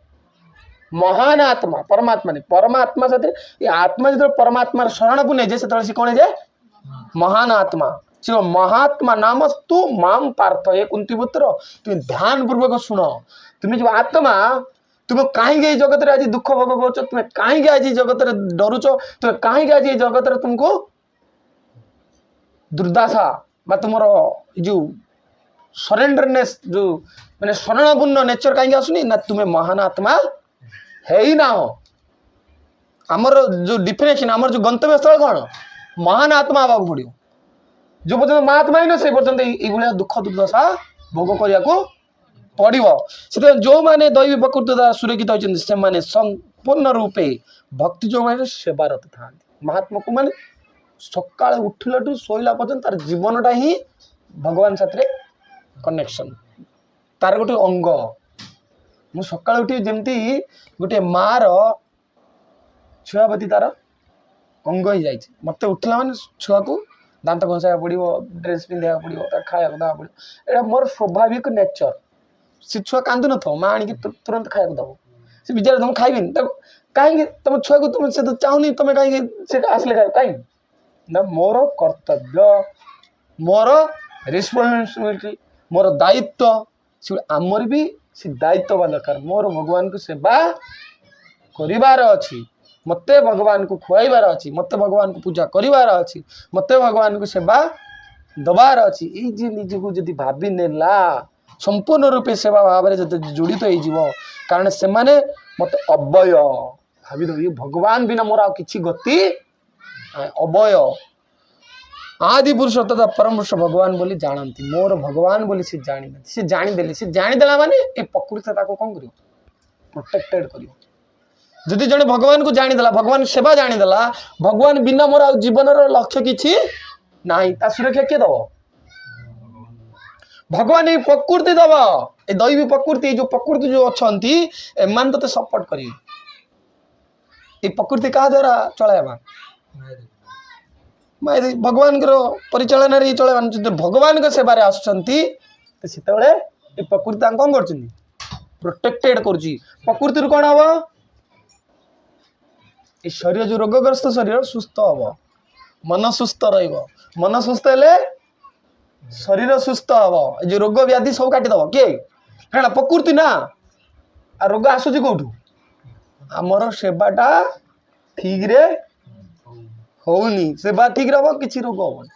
महान आत्मा परमात्मा नहीं परमात्मा साथ ये आत्मा जो परमात्मा शरणापन्न जाए से कौन हो जाए महान आत्मा जो महात्मा नाम तू माम पार्थ ये कुंती पुत्र तुम ध्यान पूर्वक शुण तुम्हें जो आत्मा तुम कहीं जगत आज दुख भोग कर तुम्हें कहीं आज जगत डरुच तुम्हें कहीं आज जगत तुमको दुर्दशा तुम जो सरेंडरनेस जो मैंने शरणपूर्ण नेचर कहीं आसुनी ना तुम्हें महान आत्मा है ही ना हो आमर जो डिफिनेशन आमर जो गंतव्य स्थल कौन महान आत्मा आवाक पड़ो जो पर्यटन महात्मा ही ना से पर्यटन ये दुख दुर्दशा भोग करने को पड़ो से जो मैंने दैवी प्रकृति द्वारा सुरक्षित होती से माने संपूर्ण रूपे भक्ति जो मैंने सेवारत था महात्मा को मैंने सका उठिलू शोला पर्यटन तार जीवनटा ही भगवान साथ कनेक्शन तार गोटे अंग मु सका उठी जमती गोटे मार छुआ प्रति तार अंग ही जाए मत उठला मैंने छुआ को दांत घसा पड़ो ड्रेस पिंधा पड़ो खाया दवा पड़ो यहाँ मोर स्वाभाविक नेचर से छुआ कांदु न था माँ आनी तुरंत खाया दब से विचार तुम खाइबी कहीं तुम छुआ को तुम से तो चाहूनी तुम कहीं आसले खाए कहीं ना मोर कर्तव्य मोर रिस्पांसिबिलिटी मोर दायित्व से आमर भी से दायित्व दरकार मोर भगवान को सेवा करिवार अछि मते भगवान को खुआइबार अछि मते भगवान को पूजा करिवार अछि मते भगवान को सेवा दबार अछि ई जे निज को जदि भाबी नेला संपूर्ण रूपे सेवा भाव में जब जड़ित हो कारण से माने मत अव्यय भाभी दो ये भगवान बिना मोर आउ किछि गति अभय आदि पुरुष तथा परम पुरुष भगवान बोली जानती मोर भगवान बोली से जानी से जानीदेले से जानीदेला माने ए प्रकृति ताको कौन करियो प्रोटेक्टेड करियो जदि जने भगवान को जानीदेला भगवान सेवा जानीदेला भगवान बिना मोर आउ जीवन लक्ष्य किछि नाही ता सुरक्षा के दबो भगवान ये प्रकृति दब ए दैवी प्रकृति जो प्रकृति जो अछंती एमान तते सपोर्ट करी ए प्रकृति का द्वारा चलायबा माय भगवान के परिचालन रे चलायबा जो भगवान के सेवा रे आछंती त सेतेबेले ए प्रकृति ता कोन करछंती प्रोटेक्टेड करछि प्रकृति रो कोन हबो ए शरीर जो रोगग्रस्त शरीर सुस्थ हबो मन सुस्थ रहइबो मन सुस्थ हेले शरीर सुस्थ हम जो रोग व्याधि सब काटिदेव किए क्या प्रकृति ना आ रोग आसूची कौटू आमर सेवाटा ठीक रे होनी सेवा ठीक रह कि रोग हम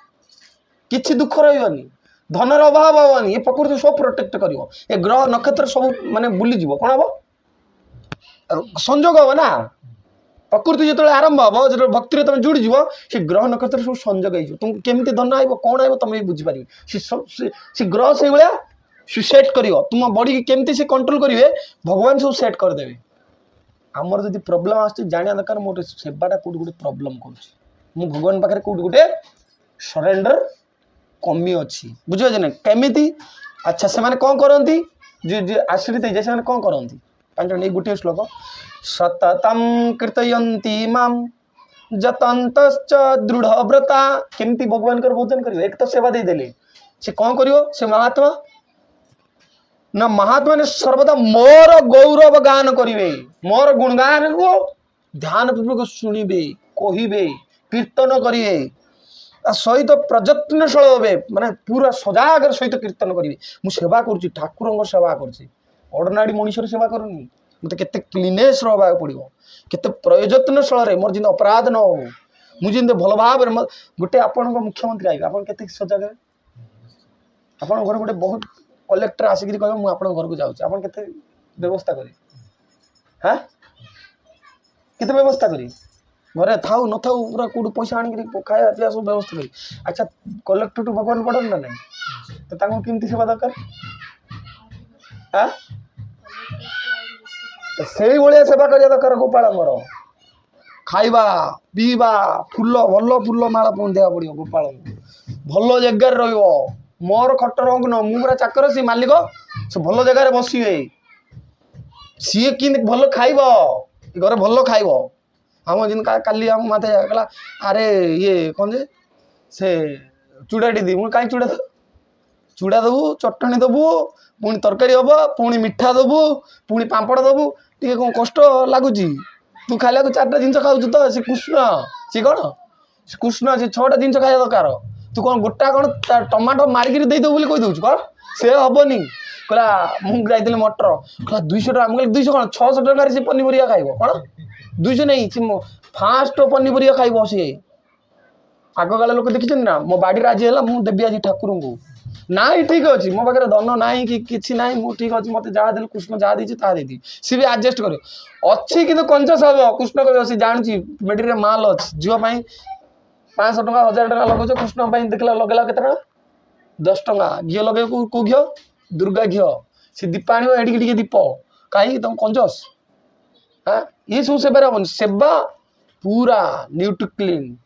कि दुख रही धनर अभाव हेनी ये प्रकृति सब प्रोटेक्ट कर ए ग्रह नक्षत्र सब माने बुलीज कौन हम संजोग हम ना प्रकृति जो आरंभ हम जो भक्ति तुम जुड़ीज से ग्रह नक्षत्र सब संजोग हो तुमको केमी धन आए कौन आए तुम भी बुझीपार से ग्रह से भाया से सेट कर तुम बॉडी केमती से कंट्रोल करेंगे भगवान सब सेट करदे आमर जो प्रोब्लेम आस जाना दरकार मोटे सेवाटा कौट गोटे प्रोब्लेम कर भगवान पाखे कौट गोटे सरेंडर कमी अच्छी बुझे ना केमी अच्छा से कौन करती जो आश्रित है से कौन करती पांच मिनट गोटे श्लोक सततम कीर्तयन्ति माम जतन्तश्च दृढ़व्रता केमती भगवान कर भोजन करियो एक तो सेवा दे देले से कौन करियो से महात्मा ना महात्मा ने सर्वदा मोर गौरव गान करिवे मोर गुणगान को ध्यान पूर्वक सुनिबे कहिबे कीर्तन करिवे सहित प्रयत्नशील हे माने पूरा सजागर सहित कीर्तन करिवे मु सेवा करूची ठाकुरंग सेवा करूची ऑर्डिनरी मनुष्यर सेवा करूनी मत के क्लीनेस रहा पड़ो के प्रयत्नशील मोर जिन अपराध न हो मुझे भल भाव गोटे आपण मुख्यमंत्री आए आप के सजग आप घर गोटे बहुत कलेक्टर आसिक कह मुझे घर को जाऊँगी आप के व्यवस्था करें हाँ के व्यवस्था करी घरे था न था पूरा कौट पैसा आनिक खाया पीवा सब व्यवस्था करी अच्छा कलेक्टर टू भगवान पड़न ना नहीं तो केमती सेवा दरकार हाँ से भाया सेवा करिया दरकार गोपाल मोर खाइबा पीवा फूल भल फूल माला पिंधा पड़ो गोपाल भल जगार रोर खट रोग न मुझे चाकर सी मालिक से भल जगार बसवे सी कि भल खाइब घर भल खाइब हम जिन काली हम माथे कहला अरे ये कौन जे से चूड़ाटी दी मुझे कहीं चूड़ा चूड़ा देबू चटनी देबू पुणी तरकारी हम पुणी मिठा देबू पुणी पापड़ देबू टे कौन कष्ट लगुच तू खाइला चार्टा जिन खाऊ तो से कृष्ण सी कौन कृष्ण से 6टा जिन खाया दरकार तू कौन गोटा कौन टमाटो मारिक देदेव बोली कहीदे कौन से हेनी कहला मुझे जाइए मटर कहला 200 टका मुझे 200 कौन 600 टकर से पनीपरिया खाइब कौन 200 नहीं सी फास्ट पनीपरिया खाइब सी आग काल लोक देखी ना मो बाड़ी राजी है मुझे देवी आज ठाकुर को ना ठीक अच्छे मो पाखे धन ना कि किसी ना मुझे ठीक अच्छे मत जहाँ दे कृष्ण जहाँ देती ता देती सी भी आडजस्ट कर अच्छी कि कंजस हम कृष्ण कह सी जानूँ मेडिरे माल अच्छी झील 500 टका 1000 टका लगौच कृष्ण देखला लगेला के 10 टका घी लगे कौ घी दुर्गा घी सी दीप आण एडिकी दीप कहीं तुम कंजस हाँ ये सब सेवा हम सेवा पूरा न्यू टू क्लीन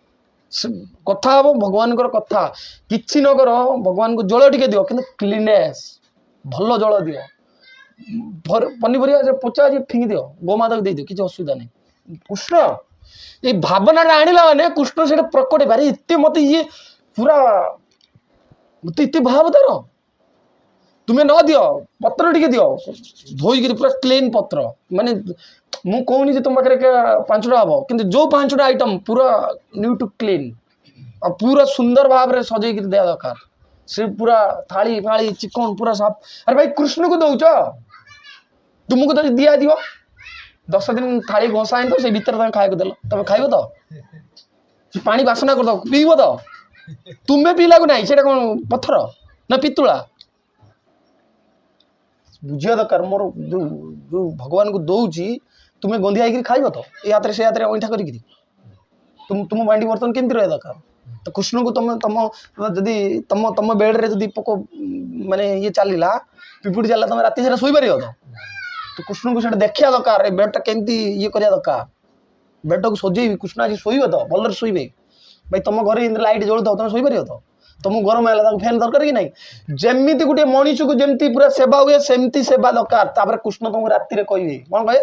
कथा हम भगवान कथा किसी न कर भगवान को जल टे दियो कि क्लीनेस भल जल दियो पनीपरिया पोचा फिंगी दियो गोमाता को दे दियो किसी असुविधा नहीं कृष्ण ये भावना आणला मैंने कृष्ण से प्रकट पारे इतने मत ये पूरा मत इतने भाव तार तुम्हें न दियो पत्र टे दियो धोईक पूरा क्लीन पत्र माने मु कहूनी तुम पाखे 5टा हम कि जो 5टा आइटम पूरा न्यू टू क्लीन और पूरा सुंदर भाव में सजे दिया दरकार से पूरा थाली फाली चिकन पूरा साफ अरे भाई कृष्ण को दौच तुमको तो दिया दियो 10 दिन थाली घोषा तो से भीतर तुम खाया देल तुम खाइब तो पानी बासना कर पीब तो तुम्हें पीला को ना से कौन पत्थर ना पितुला बुझा दरकार मोर जो भगवान को दौची तुम्हें गंधिया होकर खाइब तो ये हाथ से हाथ अंठा करी तुम बांडी बर्तन केमती रहा दरकार तो कृष्ण को तुम तुम जदि तुम तुम बेड रे जदि पोक माने ये चलला पिपुड़ी चलला तुम राति सारा शोई पार तो कृष्ण को देखा दरकार ए बेडटा केमती ये करा दरकार बेड को सजेबी कृष्ण आज शोब तो भलर शोबे भाई तुम घर लाइट जलू तुम शोई पार तो तुमको गरम है फैन दरकार कि नहीं जमीती गोटे मनीष को जमी पूरा सेवा हुए सेमती सेवा दरकार कृष्ण तुमको राति कहे कौन कहे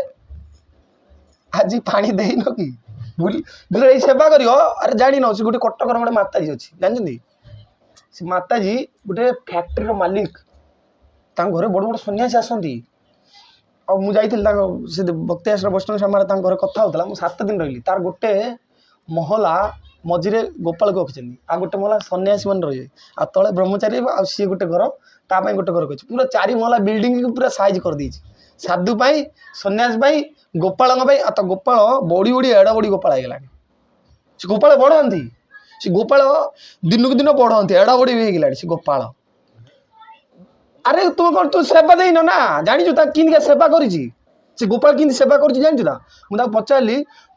आज पानी देन कि बुले सेवा कर अरे जान से गोटे कटकर गोटे माताजी अच्छी जानते से माताजी गोटे फैक्ट्री मालिक घर बड़ बड़ सन्यासी आसती मुझे भक्ति आश्रम वैष्णव सामने घर कथा होता मुझे 7 दिन रही तार गोटे महला मझे गोपाल को रखी आ गोटे महला सन्यासी मैंने रही आ तले ब्रह्मचारी आ सी गोटे घर ताप गोटे घर कर पूरा 4 महला बिल्डिंग को पूरा साइज कर दी साधु सन्यासी गोपाल तो गोपाल बड़ी बड़ी एड़ बड़ी गोपाल होगा से गोपाल बढ़ती से गोपाल दिन को दिन बढ़ती एड़ बड़ी होगा से गोपाल अरे तुम कौन तू सेवा देन ना जानी कि सेवा कर गोपाल कि सेवा कर मुझे पचारि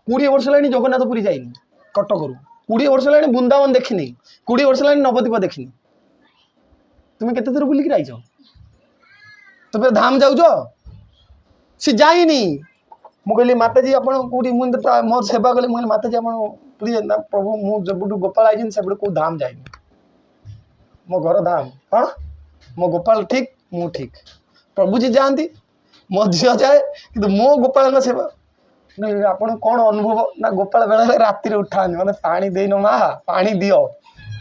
20 वर्ष है जगन्नाथपुरी जाइनि कटक 20 वर्ष है बृंदावन देखनी 20 वर्ष है नवद्वीप देखनी तुम्हें केते दूर बुलिक आइज तुम धाम जाऊच सी जाइनी मु कहली माताजी आप मोर सेवा कले मुझे माताजी आप पूरी ना प्रभु मुझे गोपाल आई से कौ धाम जाइनि मो घर धाम कौन मो गोपाल ठीक मु ठीक प्रभुजी जाती मो झील जाए कि मो गोपाल सेवा आप कौन अनुभव ना गोपाल बेले राति उठा मतलब पानी देन माँ पानी दियो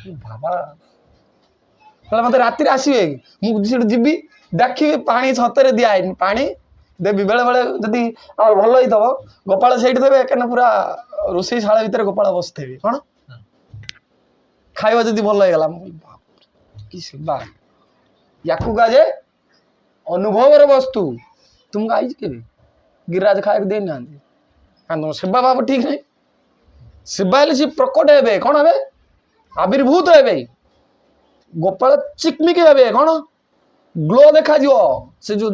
बाबा मत राति आसवे मुझे जी देखी पानी छतरे दिखाई पानी देवी बेले बेले जदि भल होता गोपाल से देवे क्या पूरा रोषे शाला भितर गोपाल बसथे कौन खाइबा जदि भल होगा कि सेवा या कहे अनुभवर वस्तु तुमको आई के गिरिराज खाया दे ना तुम सेवा भाव ठीक नहीं सेवा सी प्रकट हे कौन हे आविर्भूत हे गोपाल चिकमिक हे कौन ग्लो देखा से जो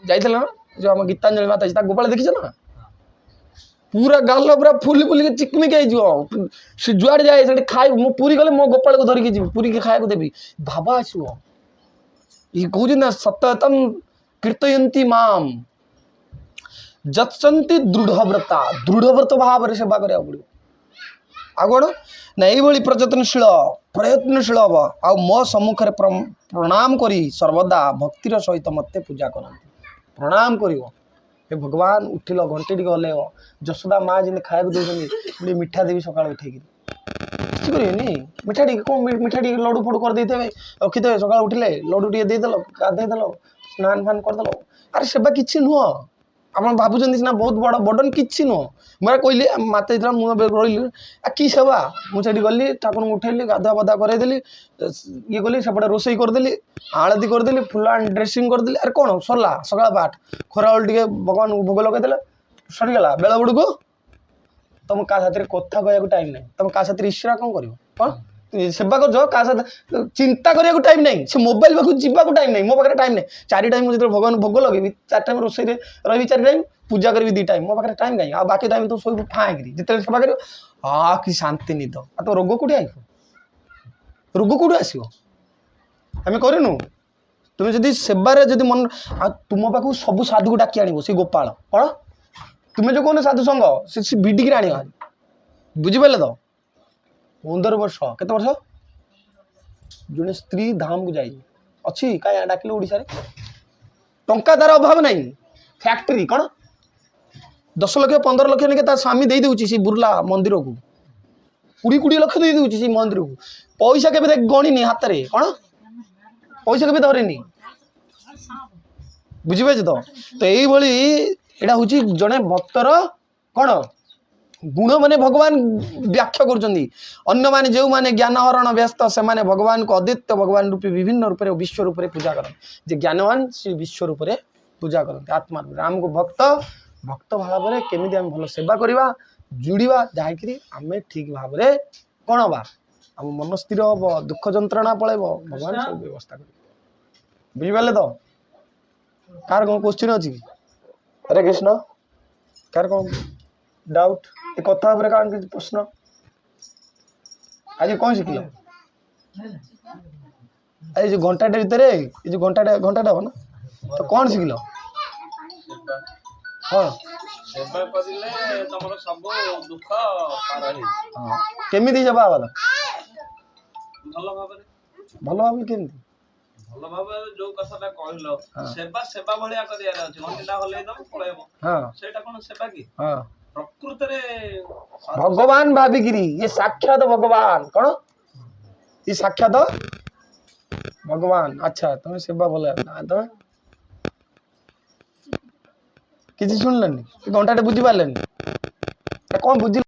जाइए ना जो आम गीतांजलि माता गोपाल देखी ना पूरा गाल पूरा फुली फुलिक चिकमिक से जुआड़ जाए खाए मु पूरी गले मो गोपाल को धरिकी जी पूरी के खाया देवी भाव आसो ये कहते ना सततम कीर्तयंती माम जत्संती दृढ़व्रत भाव में सेवा करा पड़ो आ कौन ना ये प्रयत्नशील हम आ मो सम्मुखें प्रणाम करी सर्वदा भक्तिर सहित मत पूजा करते प्रणाम कर भगवान उठिल घंटे टी गले जशोदा माँ जी खाया दे मिठा देवी सका उठे କିଛି କରିବେନି ମିଠା ଟିକେ କ'ଣ ମିଠା ଟିକେ ଲଡ଼ୁ ଫଡ଼ୁ କରିଦେଇଥିବେ ରଖିଦେବେ ସକାଳୁ ଉଠିଲେ ଲଡ଼ୁ ଟିକେ ଦେଇଦେଲ ଗାଧେଇଦେଲ ସ୍ନାନ ଫାନ କରିଦେଲ ଆରେ ସେବା କିଛି ନୁହଁ ଆପଣ ଭାବୁଛନ୍ତି ସିନା ବହୁତ ବଡ଼ ବର୍ଡ଼ନ୍ କିଛି ନୁହଁ ମୁଁ କହିଲି ମାତା ଯେତେବେଳେ ମୁଁ ରହିଲି କି ସେବା ମୁଁ ସେଠି ଗଲି ଠାକୁରଙ୍କୁ ଉଠେଇଲି ଗାଧୁଆ ପାଧୁଆ କରେଇଦେଲି ଇଏ କଲି ସେପଟେ ରୋଷେଇ କରିଦେଲି ଆଳତି କରିଦେଲି ଫୁଲ ଡ୍ରେସିଂ କରିଦେଲି ଆରେ କ'ଣ ସରିଲା ସକାଳ 8 ଖରାବେଳ ଟିକେ ଭଗବାନଙ୍କୁ ଭୋଗ ଲଗେଇଦେଲେ ସରିଗଲା ବେଳ ବେଳକୁ तुम क्या साथ कथा कहू टाइम ना तुम क्या साथ ईश्वर कौन कर कौन सेवा कर क्या साथ चिंता करने को टाइम नहीं से मोबाइल पाक जावाक टाइम नहीं मो पाखे टाइम नहीं 4 टाइम मुझे भगवान भोग लगे 4 टाइम रोसे रही 4 टाइम पूजा करी 2 टाइम मो पाखे टाइम कहीं आ बाकी टाइम तो सब फाँकरी जिते सेवा कर कि शांति निद आ तो रोग कौटी आस रोग कौटू आस आम करूँ तुम्हें जदि सेवार जब मन तुम पाक सब साधु को डाकी आण से गोपाल कौन तुम्हें जो कौन साधु संघ से भिडिक आने बुझिपारे तो 15 वर्ष केते वर्ष जड़े स्त्री धाम को जाई अच्छी कहीं डाकिले ओडिशा रे टंका तार अभाव नहीं फैक्ट्री कौन 10 लाख 15 लाख निके स्वामी दे दूची सी बुर्ला मंदिर को 20 लाख दे दूची सी मंदिर को पैसा के गणिनी हाथ में कौन पैसा के धरेनी बुझिपारे तो यही एटा हूँ जड़े भक्तर कौन गुण माने भगवान व्याख्या करन्य माने जो माने ज्ञान हरण व्यस्त से माने भगवान को अद्वितीय भगवान रूपी विभिन्न रूप में विश्व रूप में पूजा करते ज्ञानवान से विश्व रूप में पूजा करते आत्मा रूप आमको भक्त भक्त भाव में केमी आम भल सेवा करवा जुड़ा जहाँकि आम ठीक भाव में कौन हवा आम मन स्थिर हम दुख जंत्रणा पलैब भगवान सब व्यवस्था कर बुझिपारे तो कार कौन क्वेश्चन अच्छी हरे कृष्ण कार कौन डाउट ये कथा उपरे कान किछ प्रश्न आज कौन शिखिल ए जो घंटाटे भितर ये जो घंटाटा हो ना तो कौन शिखिल हाँ सेवा करिले तमरो सब दुख पार हे हाँ केमिति जबा वाला भलो भाबरे भल भाव केमिति भलो भाबरे जो कथाटा कहलो सेवा सेवा भलिया करियार अछि घंटा हले दम पळेबो हाँ सेटा कोन सेवा की हाँ प्रकृत रे भगवान भाविगिरी ये साक्षात भगवान कौन ये साक्षात भगवान अच्छा तुम सेवा भल तुम किसी शुणिलानी घंटाटे बुझी पारे कौन बुझी